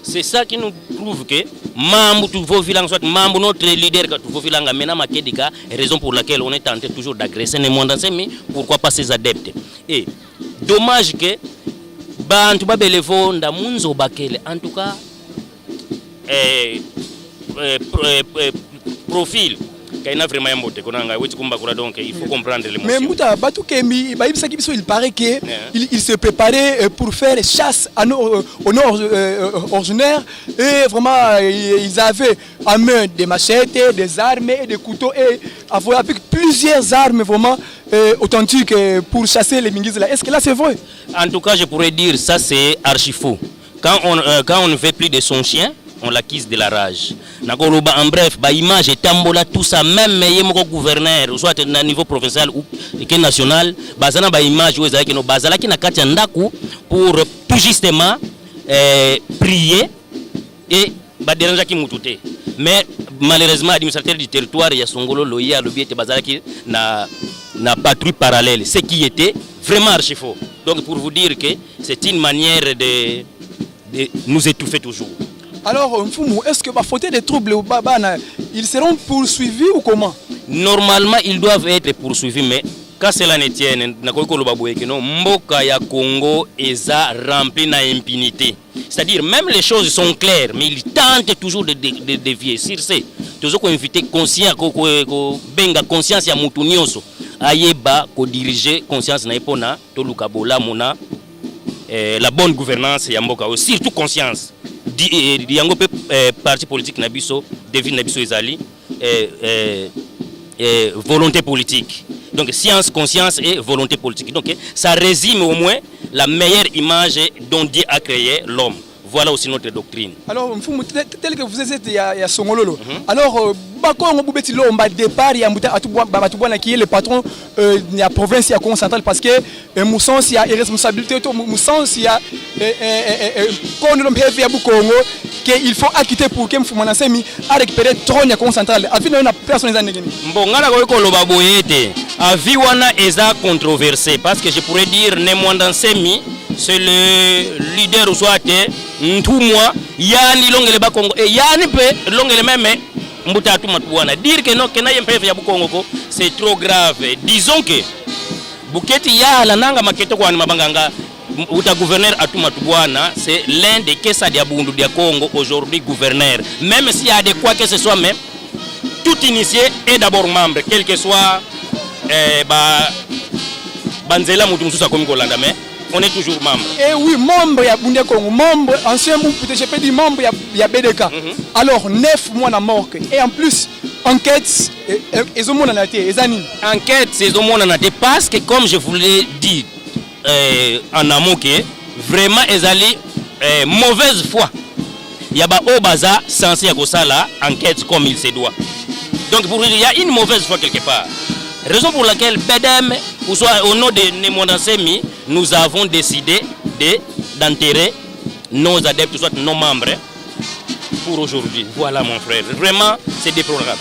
S1: C'est ça qui nous prouve que Mambu Tuvovilanga, soit Mambu notre leader Tuvovilanga, Mena Makedika, raison pour laquelle on est tenté toujours d'agresser les Mwandansemi, pourquoi pas ses adeptes. Et dommage que Bantu Babelevo Ndamunzo Bakele, en tout cas, profil. Donc il faut comprendre l'émotion. Mais Mouta Batou Kemi, il paraît qu'il se préparait pour faire chasse au nord ordinaire et vraiment ils avaient en main des machettes, des armes et des couteaux et avec plusieurs armes vraiment authentiques pour chasser les Mingiz là. Est-ce que là c'est vrai? En tout cas, je pourrais dire ça c'est archi faux. Quand on ne fait plus de son chien, on l'acquise de la rage. En bref, image et tambola tout ça, même le gouverneur, soit à niveau provincial ou national, bazana ba image ou ezaki no bazala ki na kati ndaku pour tout justement prier et ba déranger ki mutute. Mais malheureusement administrateur du territoire ya Songolo loya lobi était bazala ki na patrouille parallèle, ce qui était vraiment archi faux. Donc pour vous dire que c'est une manière de nous étouffer toujours. Alors, Mfumu, est-ce que faute des troubles au Babana, ils seront poursuivis ou comment? Normalement, ils doivent être poursuivis, mais quand cela ne tienne, Mboka ya Congo est rempli d'impunité. C'est-à-dire, même les choses sont claires, mais ils tentent toujours de dévier. Sur ce, toujours qu'on invite conscience, benga conscience ya mutu nyonso, ayeba ko diriger conscience na epona to lukabola mona la bonne gouvernance ya mboka, surtout conscience. Yango pe parti politique na biso devine na biso ezali
S15: volonté politique. Donc science, conscience et volonté politique. Donc ça résume au moins la meilleure image dont Dieu a créé l'homme. Voilà aussi notre doctrine.
S1: Alors, tel que vous êtes à Songololo, alors, Bakongo Boubeti Lomba départ, il y a Batoubouna qui est le patron de la province centrale parce que Mousson, il y a une responsabilité, Mousson, il y a qu'il faut acquitter pour que Mfumana Semi a récupéré le trône de la centrale. Avis na personne n'est
S15: bon, ngala ko loba boyete. Avis wana eza controversé parce que je pourrais dire Nemwanda Semi c'est le leader soit Ntumwa yani longele bakongo et yani pe longele même mbuta atuma tuwana dire que non que na yempe ya bukongo ko c'est trop grave. Disons que Buketi ya la nanga maketo kwa mabanganga uta gouverneur atuma tuwana c'est l'un des kesa dia bundu dia Congo aujourd'hui gouverneur, même s'il y a de quoi que ce soit, même tout initié est d'abord membre quel que soit banzela mutu mususa komi kolanda mais on est toujours membre.
S1: Et oui, membre ya Bundia Congo, membre ancien je peux dire membre ya BDK. Alors 9 mois na mort et en plus enquête ils ont mon anaté, les amis.
S15: Enquête c'est au monde anaté parce que comme je vous l'ai dit en amont que vraiment ils allaient mauvaise foi. Il y a ba obaza censé ya kosala enquête comme il se doit. Donc pour il y a une mauvaise foi quelque part. Raison pour laquelle BDM, ou soit au nom de Nemwanda Semi, nous avons décidé d'enterrer nos adeptes, soit nos membres, pour aujourd'hui. Voilà mon frère. Vraiment, c'est déplorable.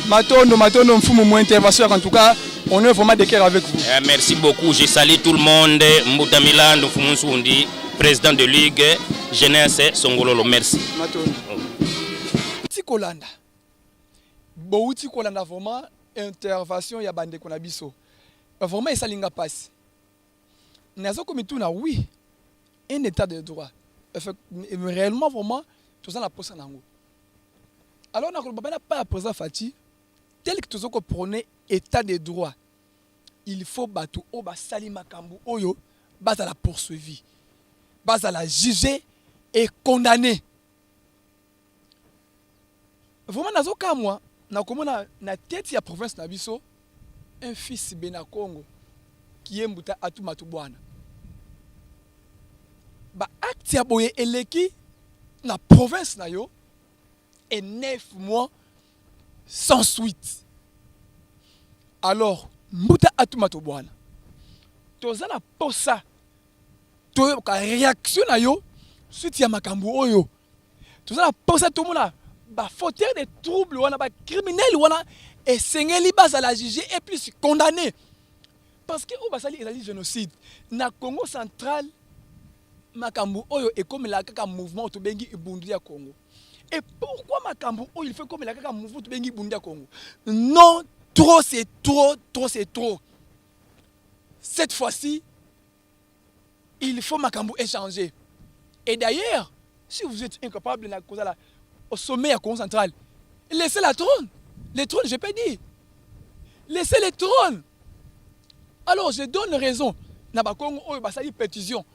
S1: Matondo, Mfumu, intervention en tout cas, on est vraiment de cœur avec vous.
S15: Merci beaucoup. Je salue tout le monde. Mbouta Milan, Mfumu Sundi, président de Ligue, Jeunesse Songololo. Merci.
S1: Matondo. Tikolanda. Bouti Kolanda vraiment. Intervention ya bande konabiso vraiment et salinga passe nazo comme tout na oui un état de droit réellement vraiment tout ça la pose nango alors na ko bana pas présent Fati tel que tout ça ko prôner état de droit il faut batu o ba sali makambu oyo basa la poursuivi basa la juger et condamner vraiment nazo ka moi na komona na tête ya province na biso un fils bena Congo qui est mbuta atuma tubwana ba acte ya boye eleki na province na yo et 9 mois sans suite. Alors mbuta atuma tubwana toza na posa to ka réaction na yo suite ya makambu oyo toza na posa to mona ba fauteur de troubles wana ba criminel wana et sengeli basa la juger et plus condamné parce que o basali ezali génocide na Congo central makambu oyo et comme la kaka mouvement to bengi ibundu ya Congo. Et pourquoi makambu oyo il fait comme la kaka mouvement to bengi ibundu ya Congo? Non, trop c'est trop, trop c'est trop. Cette fois-ci il faut makambu échanger. Et d'ailleurs, si vous êtes incapable na cause la au sommet à Congo central, laissez la trône. Les trônes, je peux dire. Laissez les trônes. Alors, je donne raison. Naba Congo, oh, bah ça dit pétition.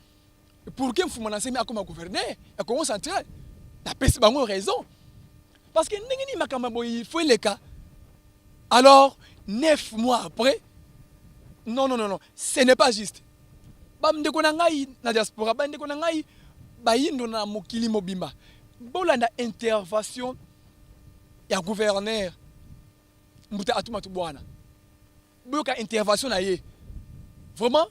S1: Pour que vous m'en comme un gouverneur à Congo central, la peste bango raison. Parce que n'engeni makamabo il faut les cas. Alors, 9 mois après, non, ce n'est pas juste. Bamde konangai na diaspora, bamde konangai bayindo na mokili mobimba. Bolanda intervention ya gouverneur mbuta atuma tubwana boyoka intervention na ye vraiment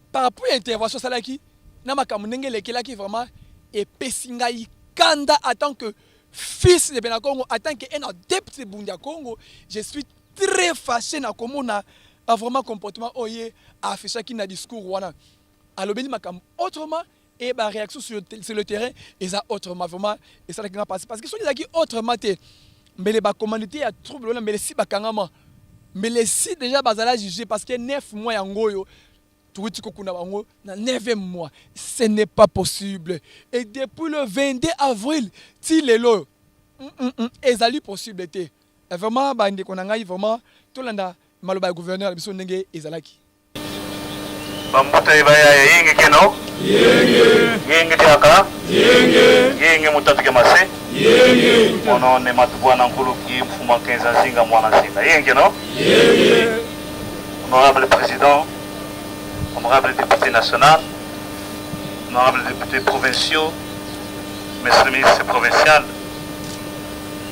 S1: par rapport à intervention salaki na makambo ndenge lekelaki vraiment et pesingai kanda en tant que fils de Benakongo en tant que un adepte de Bundia Congo je suis très fâché na komona a vraiment comportement oye affiché qui na discours wana alobeli makambo autrement et la réaction sur le terrain et ça autrement vraiment et ça qui va passer parce que sont qui autrement mais les communauté a trouble mais les si bakangama mais les si déjà bazala jugé parce que 9 mois yangoyo tout kokuna bango na 9e mois ce n'est pas possible et depuis le 22 avril ti lelo ezali possibilité vraiment bande konanga vraiment to landa maloba gouverneur biso ndenge ezalaki
S6: Bambuta ibaya yenge keno yenge tiaka yenge mutatu ke mase Mon nom est Matouana Nkoulouki, Mfouma Kenzazinga, Mwananzinga. Yenge, non? Honorable Président, honorable député national, honorable député provinciaux, messieurs les ministres provinciaux,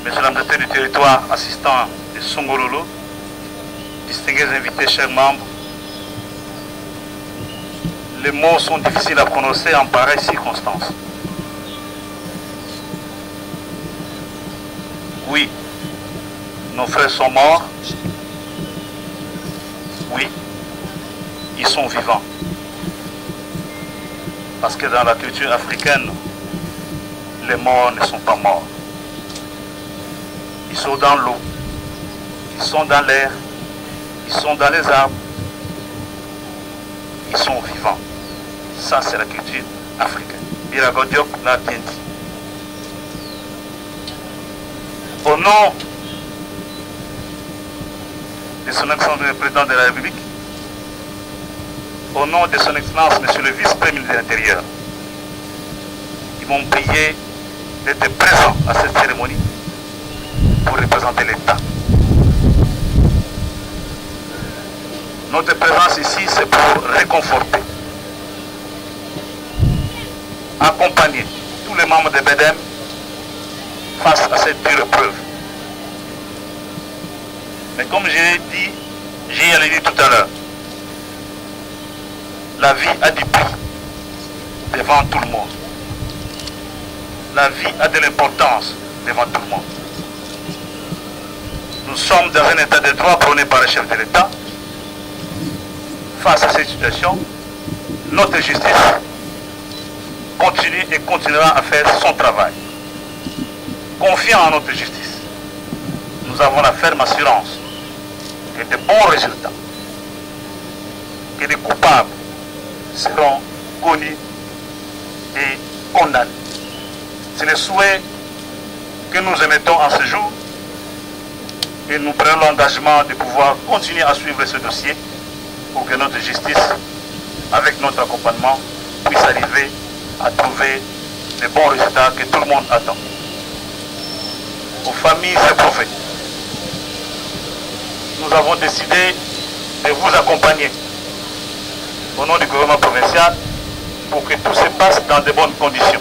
S6: messieurs les membres du territoire assistants de Songololo, distingués invités, chers membres, les mots sont difficiles à prononcer en pareille circonstance. Oui, nos frères sont morts. Oui, ils sont vivants. Parce que dans la culture africaine, les morts ne sont pas morts. Ils sont dans l'eau, ils sont dans l'air, ils sont dans les arbres. Ils sont vivants. Ça, c'est la culture africaine. Birago Diop l'a bien dit. Au nom de son Excellence le Président de la République, au nom de son Excellence Monsieur le Vice-Premier de l'Intérieur, ils m'ont prié d'être présent à cette cérémonie pour représenter l'État. Notre présence ici, c'est pour réconforter, accompagner tous les membres de BEDEM face à cette dure épreuve. Mais comme j'ai dit tout à l'heure, la vie a du prix devant tout le monde. La vie a de l'importance devant tout le monde. Nous sommes dans un état de droit prôné par le chef de l'État. Face à cette situation, notre justice continue et continuera à faire son travail. Confiant en notre justice, nous avons la ferme assurance que de bons résultats, que les coupables seront connus et condamnés. C'est le souhait que nous émettons en ce jour et nous prenons l'engagement de pouvoir continuer à suivre ce dossier pour que notre justice, avec notre accompagnement, puisse arriver à trouver les bons résultats que tout le monde attend. Aux familles éprouvées, nous avons décidé de vous accompagner au nom du gouvernement provincial pour que tout se passe dans de bonnes conditions.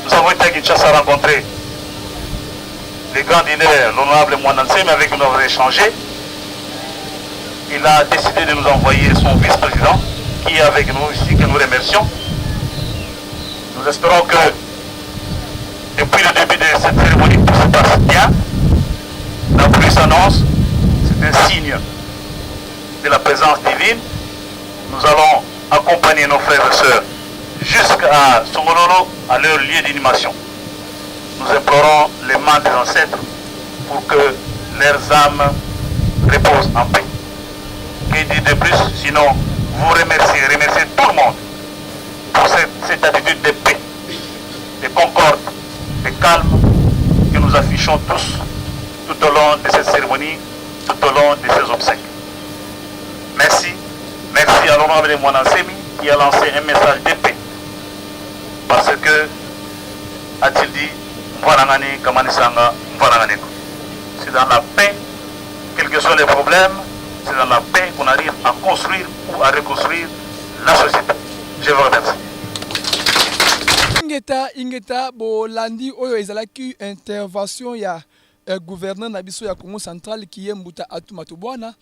S6: Nous avons été à Kinshasa rencontrer les grands leaders, l'honorable Mwananzinga, mais avec qui nous avons échangé. Il a décidé de nous envoyer son vice-président qui est avec nous ici, que nous remercions. Nous espérons que depuis le début de cette cérémonie, tout se passe bien. La police annonce, c'est un signe de la présence divine. Nous allons accompagner nos frères et sœurs jusqu'à Songololo, à leur lieu d'inhumation. Nous implorons les mains des ancêtres pour que leurs âmes reposent en paix. Que dire de plus, sinon vous remerciez tout le monde pour cette attitude de paix, de concorde, de calme que nous affichons tous tout au long de cette cérémonie, tout au long de ces obsèques. Merci. Merci à l'honorable Mwananzinga qui a lancé un message de paix. Parce que, a-t-il dit, c'est dans la paix, quels que soient les problèmes, c'est dans la paix qu'on arrive à construire ou à reconstruire la société. Je vous remercie.
S1: Ingeta bolandi oyo ezalaki intervention ya gouverneur na biso ya Congo central qui est Mbuta Atumatubwana.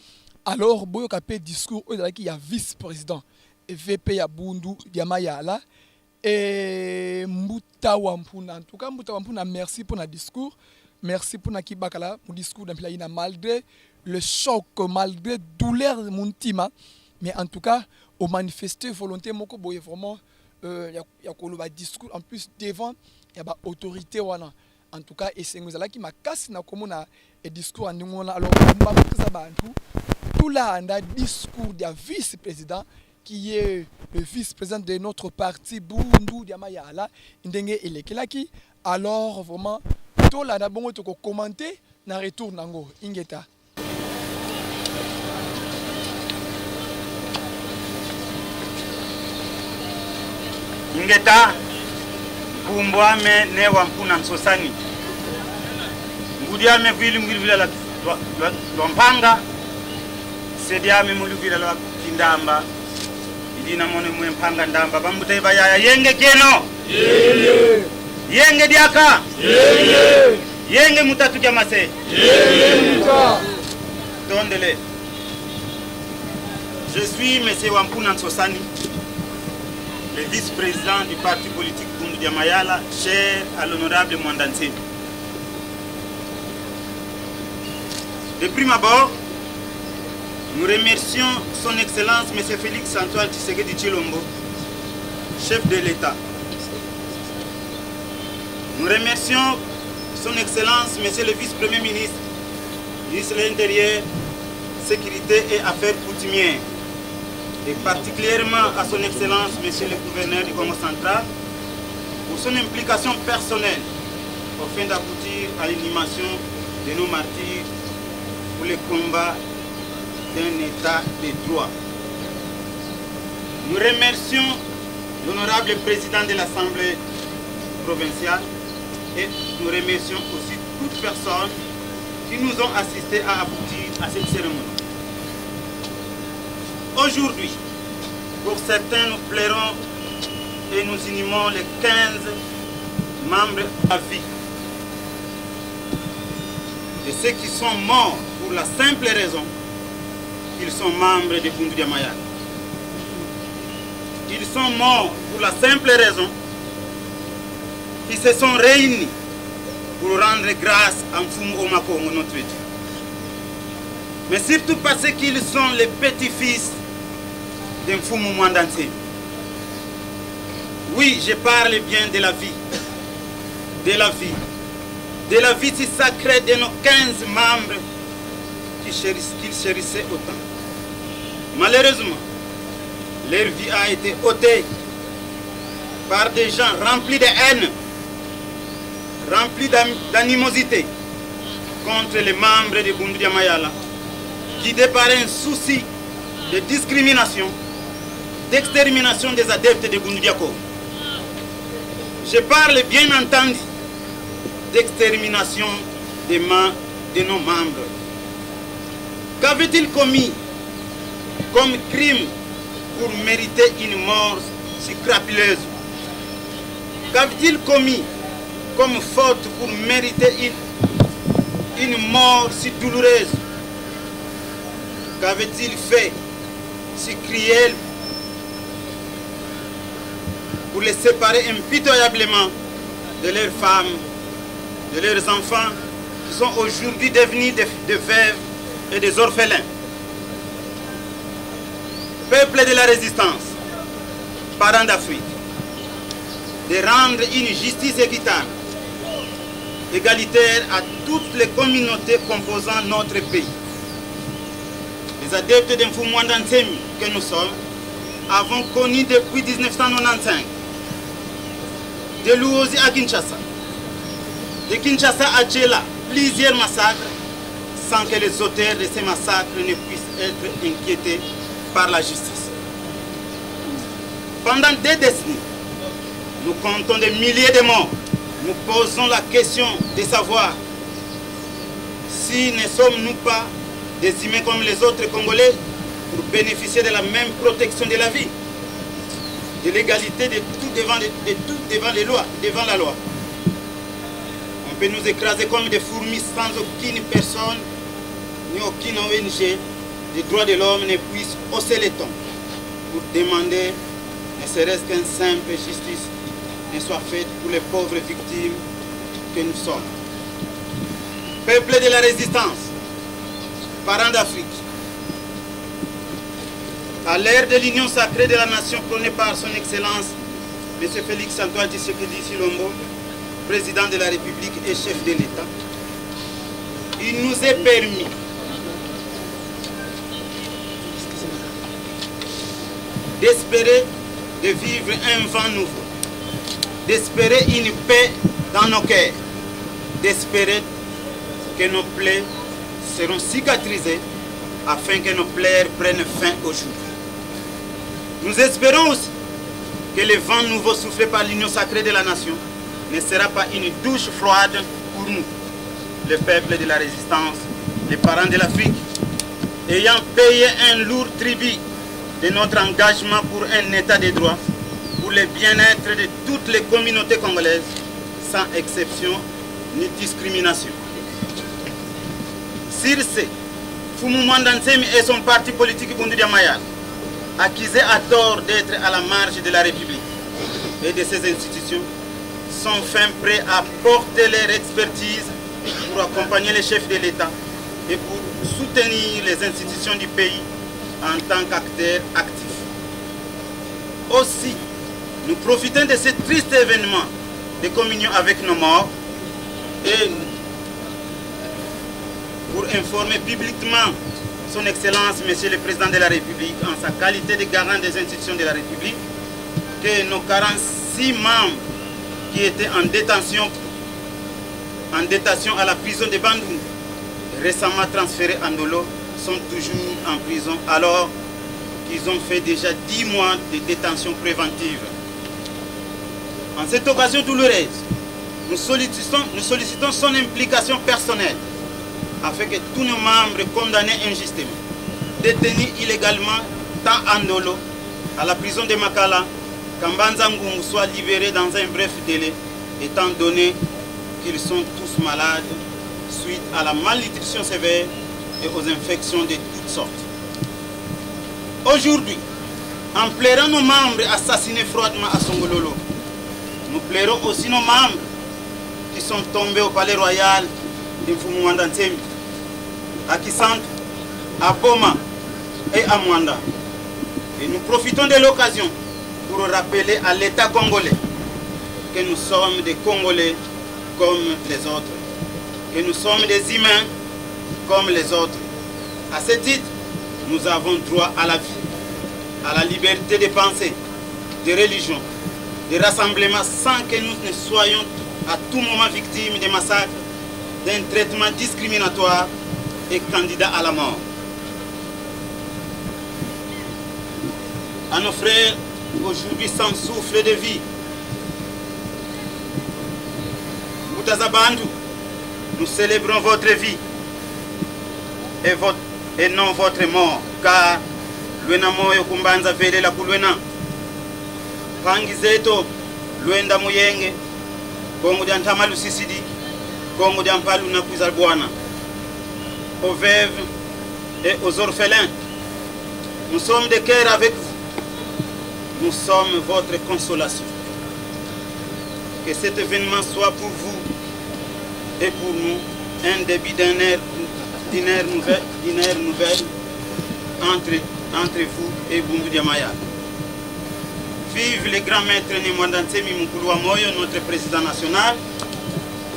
S1: Alors boyoka pe discours oyo ezalaki ya vice-président VP ya Bundu Diamayala et Mbuta Wampuna. En tout cas Mbuta Wampuna, merci pour le discours. Merci pour na kibakala mon discours d'Ampilaïna malgré le choc, malgré douleur de mon team. Mais en tout cas, au manifester volonté moko boye vraiment ya koloba discours en plus devant ya ba autorité wana. En tout cas, et c'est ngozala qui m'a cassé na komona et discours en ngona. Alors mba ça bantu tout là un discours du vice-président qui est le vice-président de notre parti Bundu Diamayala ndenge elekelaki. Alors vraiment tout là na bongo to commenter na retour nango ingeta.
S6: Ingeta
S16: Kumbwame ne wampuna nsosani. Ngudiame vili vile la mpanga. Sediame mulu vile la kindamba. Idina mone mwe mpanga ndamba. Bambute bayaya yenge keno. Yenge diaka. Yenge mutatu jamase. Tondele. Je suis M. Wampuna Nsosani, le vice-président du parti politique Bundu Diamayala, cher à l'honorable Mwandansemi. De prime abord, nous remercions son Excellence M. Félix Antoine Tshisekedi Tshilombo, chef de l'État. Nous remercions son Excellence M. le vice-premier ministre, ministre de l'Intérieur, Sécurité et Affaires coutumières, et particulièrement à son Excellence M. le gouverneur du Congo central, pour son implication personnelle afin d'aboutir à l'animation de nos martyrs pour le combat d'un État de droit. Nous remercions l'honorable président de l'Assemblée provinciale et nous remercions aussi toutes personnes qui nous ont assistés à aboutir à cette cérémonie. Aujourd'hui, pour certains, nous plairons et nous inhumons les 15 membres à vie. Et ceux qui sont morts pour la simple raison qu'ils sont membres de Bundu Diamayala. Ils sont morts pour la simple raison qu'ils se sont réunis pour rendre grâce à Mfumu Omakongo, notre Dieu. Mais surtout parce qu'ils sont les petits-fils de Mfumu Mwandansemi. Oui, je parle bien de la vie. De la vie. De la vie si sacrée de nos 15 membres qu'ils chérissaient autant. Malheureusement, leur vie a été ôtée par des gens remplis de haine, remplis d'animosité contre les membres de Bundu Diamayala, guidés par un souci de discrimination, d'extermination des adeptes de Bundu Diako. Je parle bien entendu d'extermination de nos membres. Qu'avait-il commis comme crime pour mériter une mort si crapuleuse? Qu'avait-il commis comme faute pour mériter une mort si douloureuse? Qu'avait-il fait si cruel pour les séparer impitoyablement de leurs femmes, de leurs enfants qui sont aujourd'hui devenus des veuves et des orphelins? Peuple de la résistance, parents d'Afrique, de rendre une justice équitable, égalitaire à toutes les communautés composant notre pays. Les adeptes de Mfumu Mwandansemi que nous sommes avons connu depuis 1995 de Luozi à Kinshasa, de Kinshasa à Djela, plusieurs massacres sans que les auteurs de ces massacres ne puissent être inquiétés par la justice. Pendant des décennies, nous comptons des milliers de morts. Nous posons la question de savoir si ne sommes-nous pas des humains comme les autres Congolais pour bénéficier de la même protection de la vie, de l'égalité de tout devant la loi. On peut nous écraser comme des fourmis sans aucune personne ni aucune ONG des droits de l'homme ne puisse hausser les tons pour demander ne serait-ce qu'une simple justice ne soit faite pour les pauvres victimes que nous sommes. Peuple de la résistance, parents d'Afrique, à l'ère de l'union sacrée de la nation prônée par son Excellence M. Félix Antoine Tshisekedi Tshilombo, président de la République et chef de l'État, il nous est permis d'espérer de vivre un vent nouveau, d'espérer une paix dans nos cœurs, d'espérer que nos plaies seront cicatrisées afin que nos plaies prennent fin aujourd'hui. Nous espérons aussi que le vent nouveau soufflé par l'union sacrée de la nation ne sera pas une douche froide pour nous, le peuple de la résistance, les parents de l'Afrique, ayant payé un lourd tribut de notre engagement pour un état de droit, pour le bien-être de toutes les communautés congolaises, sans exception ni discrimination. Sur ce, Fumu Mwandansemi et son parti politique Bundudia Mayala, accusés à tort d'être à la marge de la République et de ses institutions, sont fin prêts à porter leur expertise pour accompagner les chefs de l'État et pour soutenir les institutions du pays en tant qu'acteurs actifs. Aussi, nous profitons de ce triste événement de communion avec nos morts et pour informer publiquement son Excellence, Monsieur le Président de la République, en sa qualité de garant des institutions de la République, que nos 46 membres qui étaient en détention à la prison de Bandung, récemment transférés en Ndolo, sont toujours en prison alors qu'ils ont fait déjà 10 mois de détention préventive. En cette occasion douloureuse, nous sollicitons son implication personnelle afin que tous nos membres condamnés injustement, détenus illégalement tant à Ndolo, à la prison de Makala, qu'Ambanza Ngungu soient libérés dans un bref délai, étant donné qu'ils sont tous malades suite à la malnutrition sévère et aux infections de toutes sortes. Aujourd'hui, en pleurant nos membres assassinés froidement à Songololo, nous pleurons aussi nos membres qui sont tombés au palais royal de Mfumu Mwandansemi, à Kisante, à Boma et à Mwanda. Et nous profitons de l'occasion pour rappeler à l'État congolais que nous sommes des Congolais comme les autres, que nous sommes des humains comme les autres. À ce titre, nous avons droit à la vie, à la liberté de pensée, de religion, de rassemblement sans que nous ne soyons à tout moment victimes de massacres, d'un traitement discriminatoire et candidat à la mort. À nos frères, aujourd'hui sans souffle de vie, Boutazabandu, nous célébrons votre vie et non votre mort, car Luena moyo kumbanza vele la kulwena. Pangi zeto, Luenda Muyenge, Kongo d'Antama Lusisidi, Kongo d'Ampalu Nakuzalbuana. Aux veuves et aux orphelins, nous sommes de cœur avec vous. Nous sommes votre consolation. Que cet événement soit pour vous et pour nous un début d'une ère nouvelle entre vous et Bundudia Mayala. Vive le grand maître Mwandansemi Mukulu Moyo, notre président national.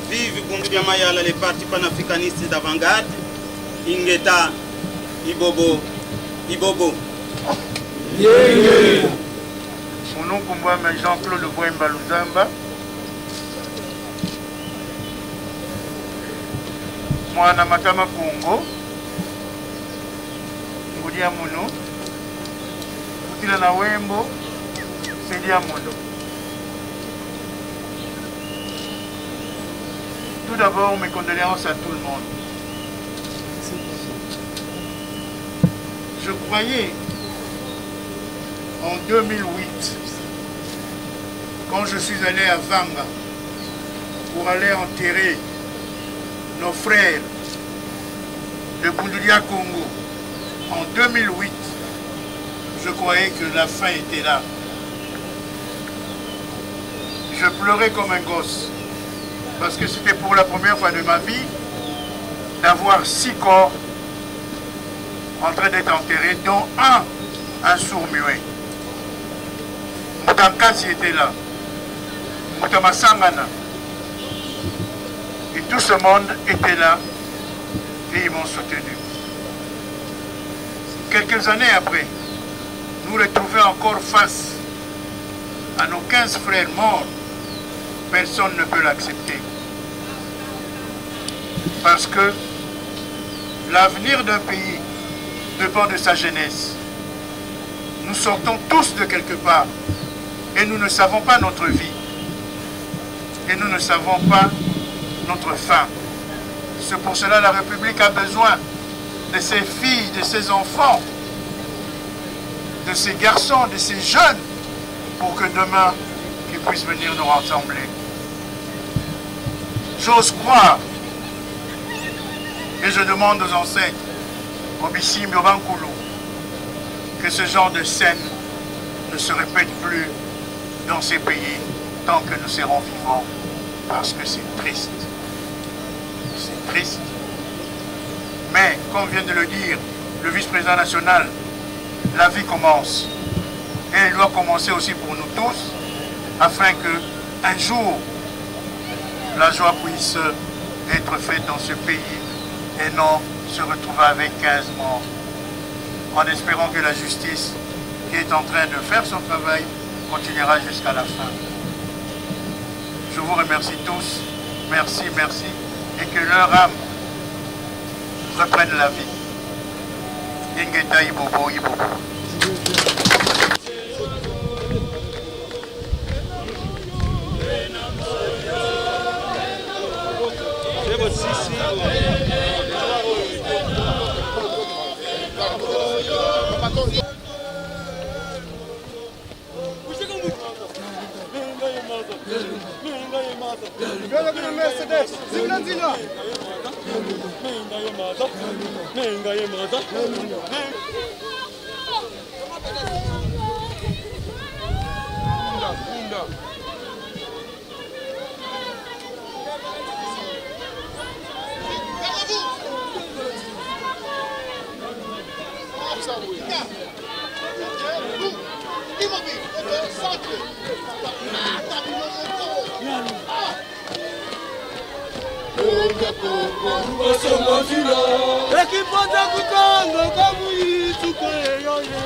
S16: Vive Bundudia Mayala, les partis panafricanistes d'avant-garde. Ingeta, Ibobo.
S17: Mon nom est Jean-Claude Bouemba Luzamba. Mwana Matama Congo. Ngudia Muno. Kutila na Wembo. Sedia Muno. Tout d'abord, mes condoléances à tout le monde. Je croyais en 2008, quand je suis allé à Vanga pour aller enterrer nos frères de Bundudia Congo, en 2008, je croyais que la fin était là. Je pleurais comme un gosse, parce que c'était pour la première fois de ma vie d'avoir 6 corps en train d'être enterrés, dont un sourd-muet. Moutankasi était là, Moutamasangana. Et tout ce monde était là et ils m'ont soutenu. Quelques années après, nous retrouvions encore face à nos 15 frères morts. Personne ne peut l'accepter. Parce que l'avenir d'un pays dépend de sa jeunesse. Nous sortons tous de quelque part et nous ne savons pas notre vie. que nous ne savons pas notre fin. C'est pour cela que la République a besoin de ses filles, de ses enfants, de ses garçons, de ses jeunes, pour que demain, qu'ils puissent venir nous rassembler. J'ose croire, et je demande aux ancêtres, au Bissimbi, au Bankoulou, que ce genre de scène ne se répète plus dans ces pays tant que nous serons vivants, parce que c'est triste. C'est triste. Mais, comme vient de le dire le vice-président national, la vie commence. Et elle doit commencer aussi pour nous tous, afin que un jour, la joie puisse être faite dans ce pays et non se retrouver avec 15 morts. En espérant que la justice, qui est en train de faire son travail, continuera jusqu'à la fin. Je vous remercie tous. Merci, merci. Et que leur âme reprenne la vie. Ingeta Ibobo Ibobo.
S7: Ekiponza kutanga kamuyituko yoye.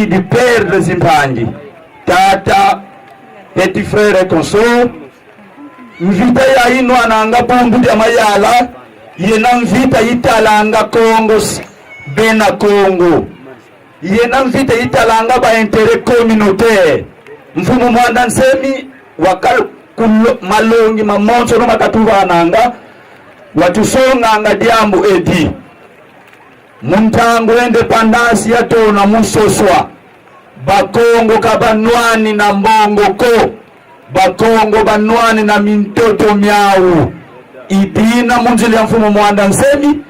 S18: Sidi Père Zimpangi, tata, petit frère et consort, mvita ya ino ananga Bundu dia Mayala, yena mvita italanga Congo, bena Congo, yena mvita italanga ba intérêt communautaire, mfumo Mwanda Nsemi, wakal malongi mamonso no makatuva ananga, watusonga anga diambu edi, muntango independance ya tona musoswa, bakongo kabanwani na mbongo ko, bakongo banwani na mintoto miau, idina munjili ya mfumo Mwanda Nsemi,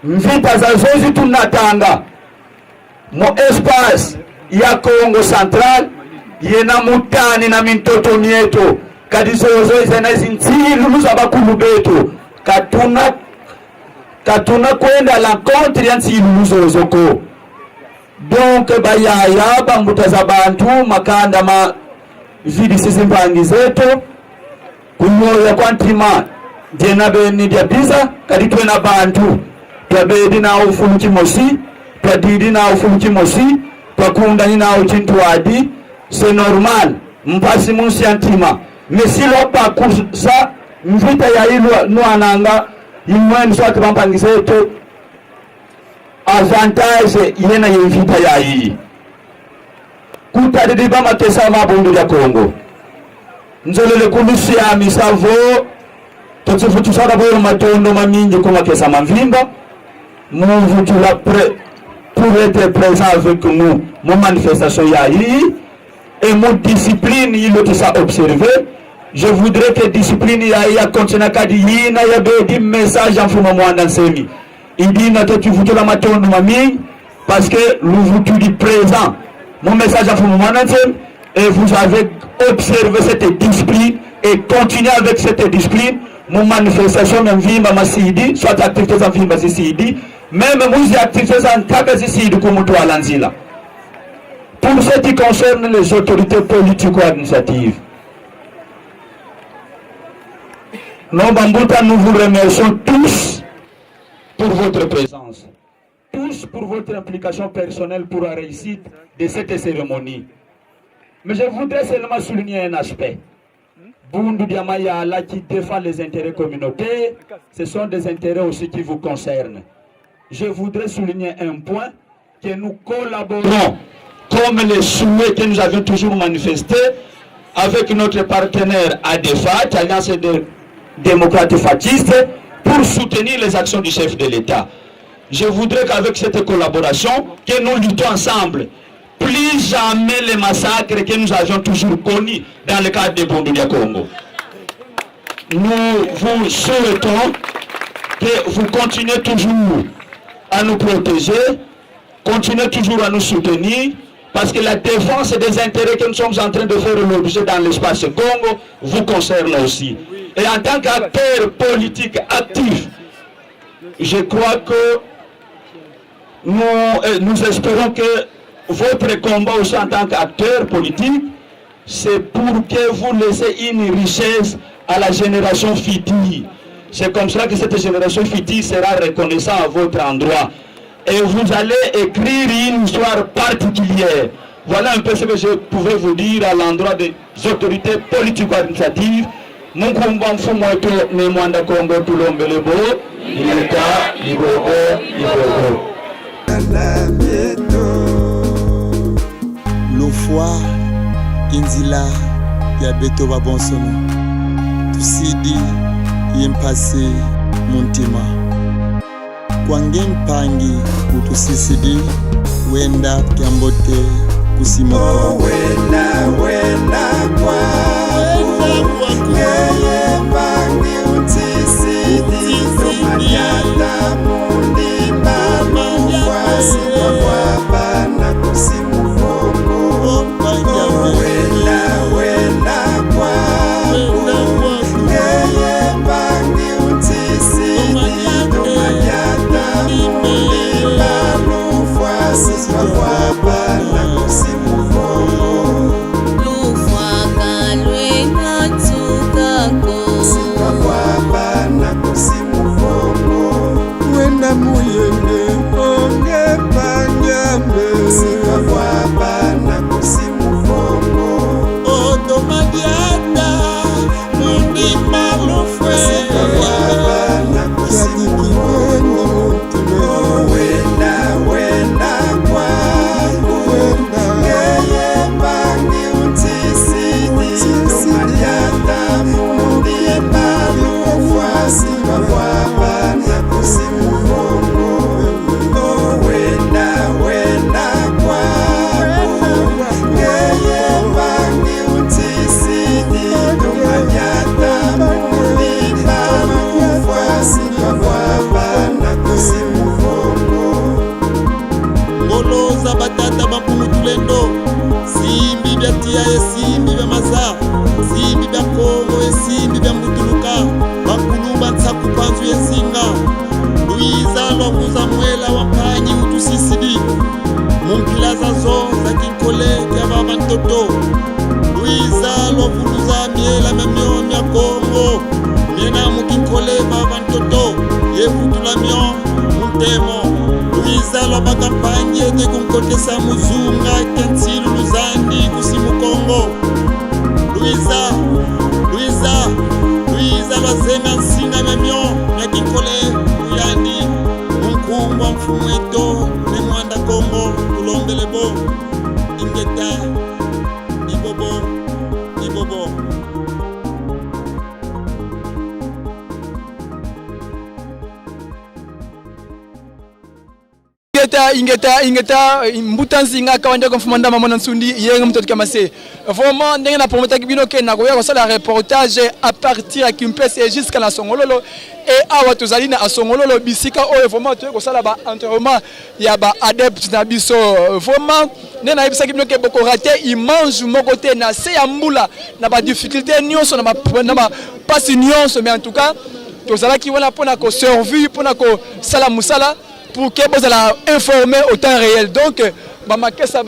S18: mvita za zozi tunatanga, mo espace ya Congo Central, yena mutani na mintoto mieto, kadizozo izena zintilu luza bakulu betu, katuna kwenda l'encontre ya ntilu luzozo ko. Donc bayaya bambutaza bantu makanda ma vidi sisi mpangi zetu kunyoya kwa ntima jena beni dia biza kaditwe na bantu twabedi na ufulu kimosi twadidi na ufulu kimosi twakundani na uchintuadi c'est normal mpasi munsi ya ntima mesilo pa kusa mvita ya ilwa nuananga imweni swati bampangi zetu avantage yena yemvita ya hii kutadidi bama kesa mabundu ya Kongo nzolele kulusi ya misavo totsifutu sada boyo matondo mamingi kuma kesa mamvimba muvutu la pour être présent avec nous mon manifestation ya hii et mon discipline il est ça observer. Je voudrais que discipline ya hii continue kadi yina ya bedi message en fumo Mwanda Nsemi il dit na tu vutu la matondo mamingi parce que le vutu du présent mon message en fumo Mwanda Nsemi et vous avez observé cette discipline et continuez avec cette discipline. Mon manifestation même vimba masidi soit activités en vimba sidi même muzi activités en taka sidi comme toi lanzila. Pour ce qui concerne les autorités politico-administratives, nous vous remercions tous pour votre présence, tous pour votre implication personnelle pour la réussite de cette cérémonie. Mais je voudrais seulement souligner un aspect. Bundu dia Mayala qui défend les intérêts communautaires, ce sont des intérêts aussi qui vous concernent. Je voudrais souligner un point, que nous collaborons comme les souhaits que nous avions toujours manifestés avec notre partenaire ADFAT, Alliance des démocrates fascistes, pour soutenir les actions du chef de l'État. Je voudrais qu'avec cette collaboration, que nous luttons ensemble. Plus jamais les massacres que nous avions toujours connus dans le cadre de Bundu dia Congo. Nous vous souhaitons que vous continuez toujours à nous protéger, continuez toujours à nous soutenir, parce que la défense des intérêts que nous sommes en train de faire l'objet dans l'espace Congo vous concerne aussi. Et en tant qu'acteur politique actif, je crois que nous espérons que votre combat aussi en tant qu'acteur politique, c'est pour que vous laissez une richesse à la génération future. C'est comme ça que cette génération future sera reconnaissante à votre endroit. Et vous allez écrire une histoire particulière. Voilà un peu ce que je pouvais vous dire à l'endroit des autorités politico-administratives. Mon combat Mfumoto ne Mwanda Congo Tulombelebo, Ileka, Libobo, Libobo.
S2: Lofwa Inzila ya beto babonsono tusidi yempase muntima kwange mpangi kutusisidi wenda kyambote kusimoko wenda kwa yeye mpangi utisidi tomanyata mundi balu kwasi kwa bana kusimu
S3: Lufwa
S2: lwa bakampanye te kunkotesa muzunga Kentil Luzandi kusimu Kongo Luiza Bazenga Nsinga Memyo Nyakinkole Uyandi Munkumbwa Mfumweto Nemwanda Kongo Tulongelebo Ingeta Ibobo
S1: ingeta mbuta nzinga kawanja ko mfumanda mamona nsundi yenga mtoto kamase vraiment ndenge na promota kibino ke na koya ko sala reportage à partir à Kimpese jusqu'à la Songololo et awa tozali na Songololo bisika oyo vraiment to ko sala ba enterrement ya ba adepte na biso vraiment ne na ibisa kibino ke boko raté immense moko te na se ya mbula na ba difficulté nyonso na ba passe nyonso mais en tout cas tozala ki wana pona ko survie pona ko sala musala pour que vous allez informer au temps réel. Donc, bamakesa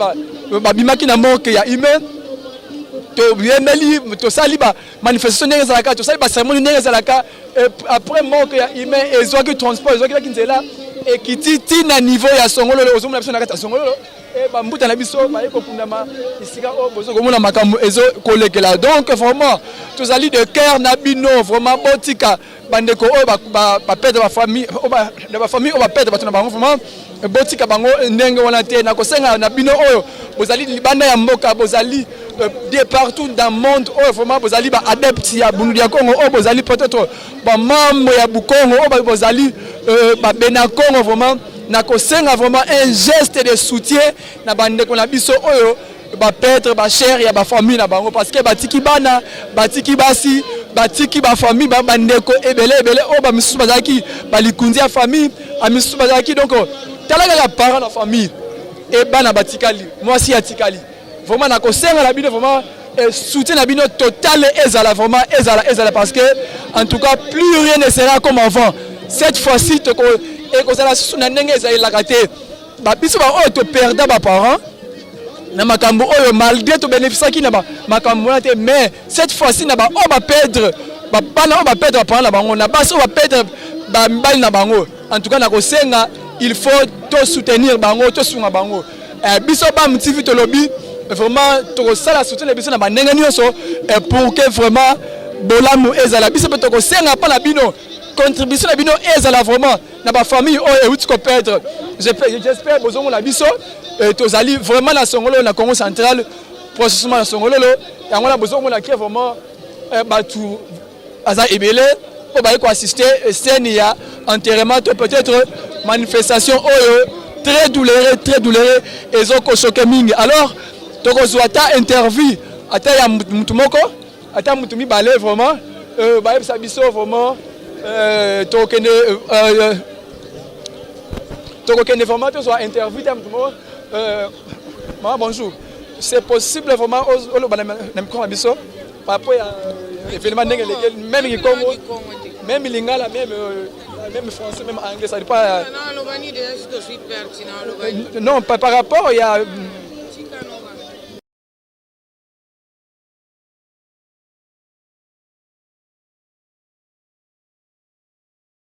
S1: bimaki na manque ya email. To biemeli to sali ba manifestation nenge zalaka to sali ba cérémonie nenge zalaka après manque ya email et zo ki transport zo ki kinzela et kititi na niveau ya Songololo ozomona biso na kata Songololo et ba mbuta na biso ba eko pundama isika o bozo komona makambo ezo kolekela. Donc vraiment to sali de cœur na bino vraiment botika bandeko oyo ba perdre ba famille o ba perdre bato na bango vraiment botika bango ndenge wana te na kosenga na bino oyo bozali libanda ya mboka bozali de partout dans le monde oyo vraiment bozali ba adepte ya bundu ya Congo oyo bozali peut-être ba membre ya Bukongo oyo bozali ba bena Congo vraiment na kosenga vraiment un geste de soutien na bandeko na biso oyo ba perdre ba cher ya ba famille na bango parce que batiki bana batiki basi batiki ba famille ba bandeko ebele o ba misusu bazaki ba likundi ya famille a misusu bazaki donc talaka ya parents na famille et bana batikali moi si atikali vraiment na kosenga la bino vraiment soutien la bino total ezala vraiment ezala parce que en tout cas plus rien ne sera comme avant cette fois-ci to ko e ko sala susu na ndenge ezala kate ba biso ba o to perdre ba parents na makambo oyo malgré to bénéficier qui na ba makambo na te mais cette fois-ci na ba o ba perdre ba bana o ba perdre ba parents na bango na baso ba perdre ba mbali na bango en tout cas na kosenga il faut to soutenir bango to sunga bango biso ba mtivi to lobby vraiment to sala soutenir biso na ba ndenge nyonso pour que vraiment bolamu ezala biso to kosenga pa la bino contribution na bino ezala vraiment na ba famille oyo euti ko perdre j'espère bozongo la biso tozali vraiment na Songololo na Congo central processus na Songololo yango na bozongo la ki vraiment batu aza ebele o ba ko assister scène ya enterrement peut-être manifestation oyo très douloureux ezo ko choquer mingi alors toko zwata interview ata ya mutu moko ata mutu mi balé vraiment ba yebisa biso vraiment tokende vraiment to soit interview ta mutu moko maman bonjour c'est possible vraiment na mikono biso par rapport à événement ndenge lesquels même qui Congo même lingala même français même anglais ça dit pas non par rapport il y a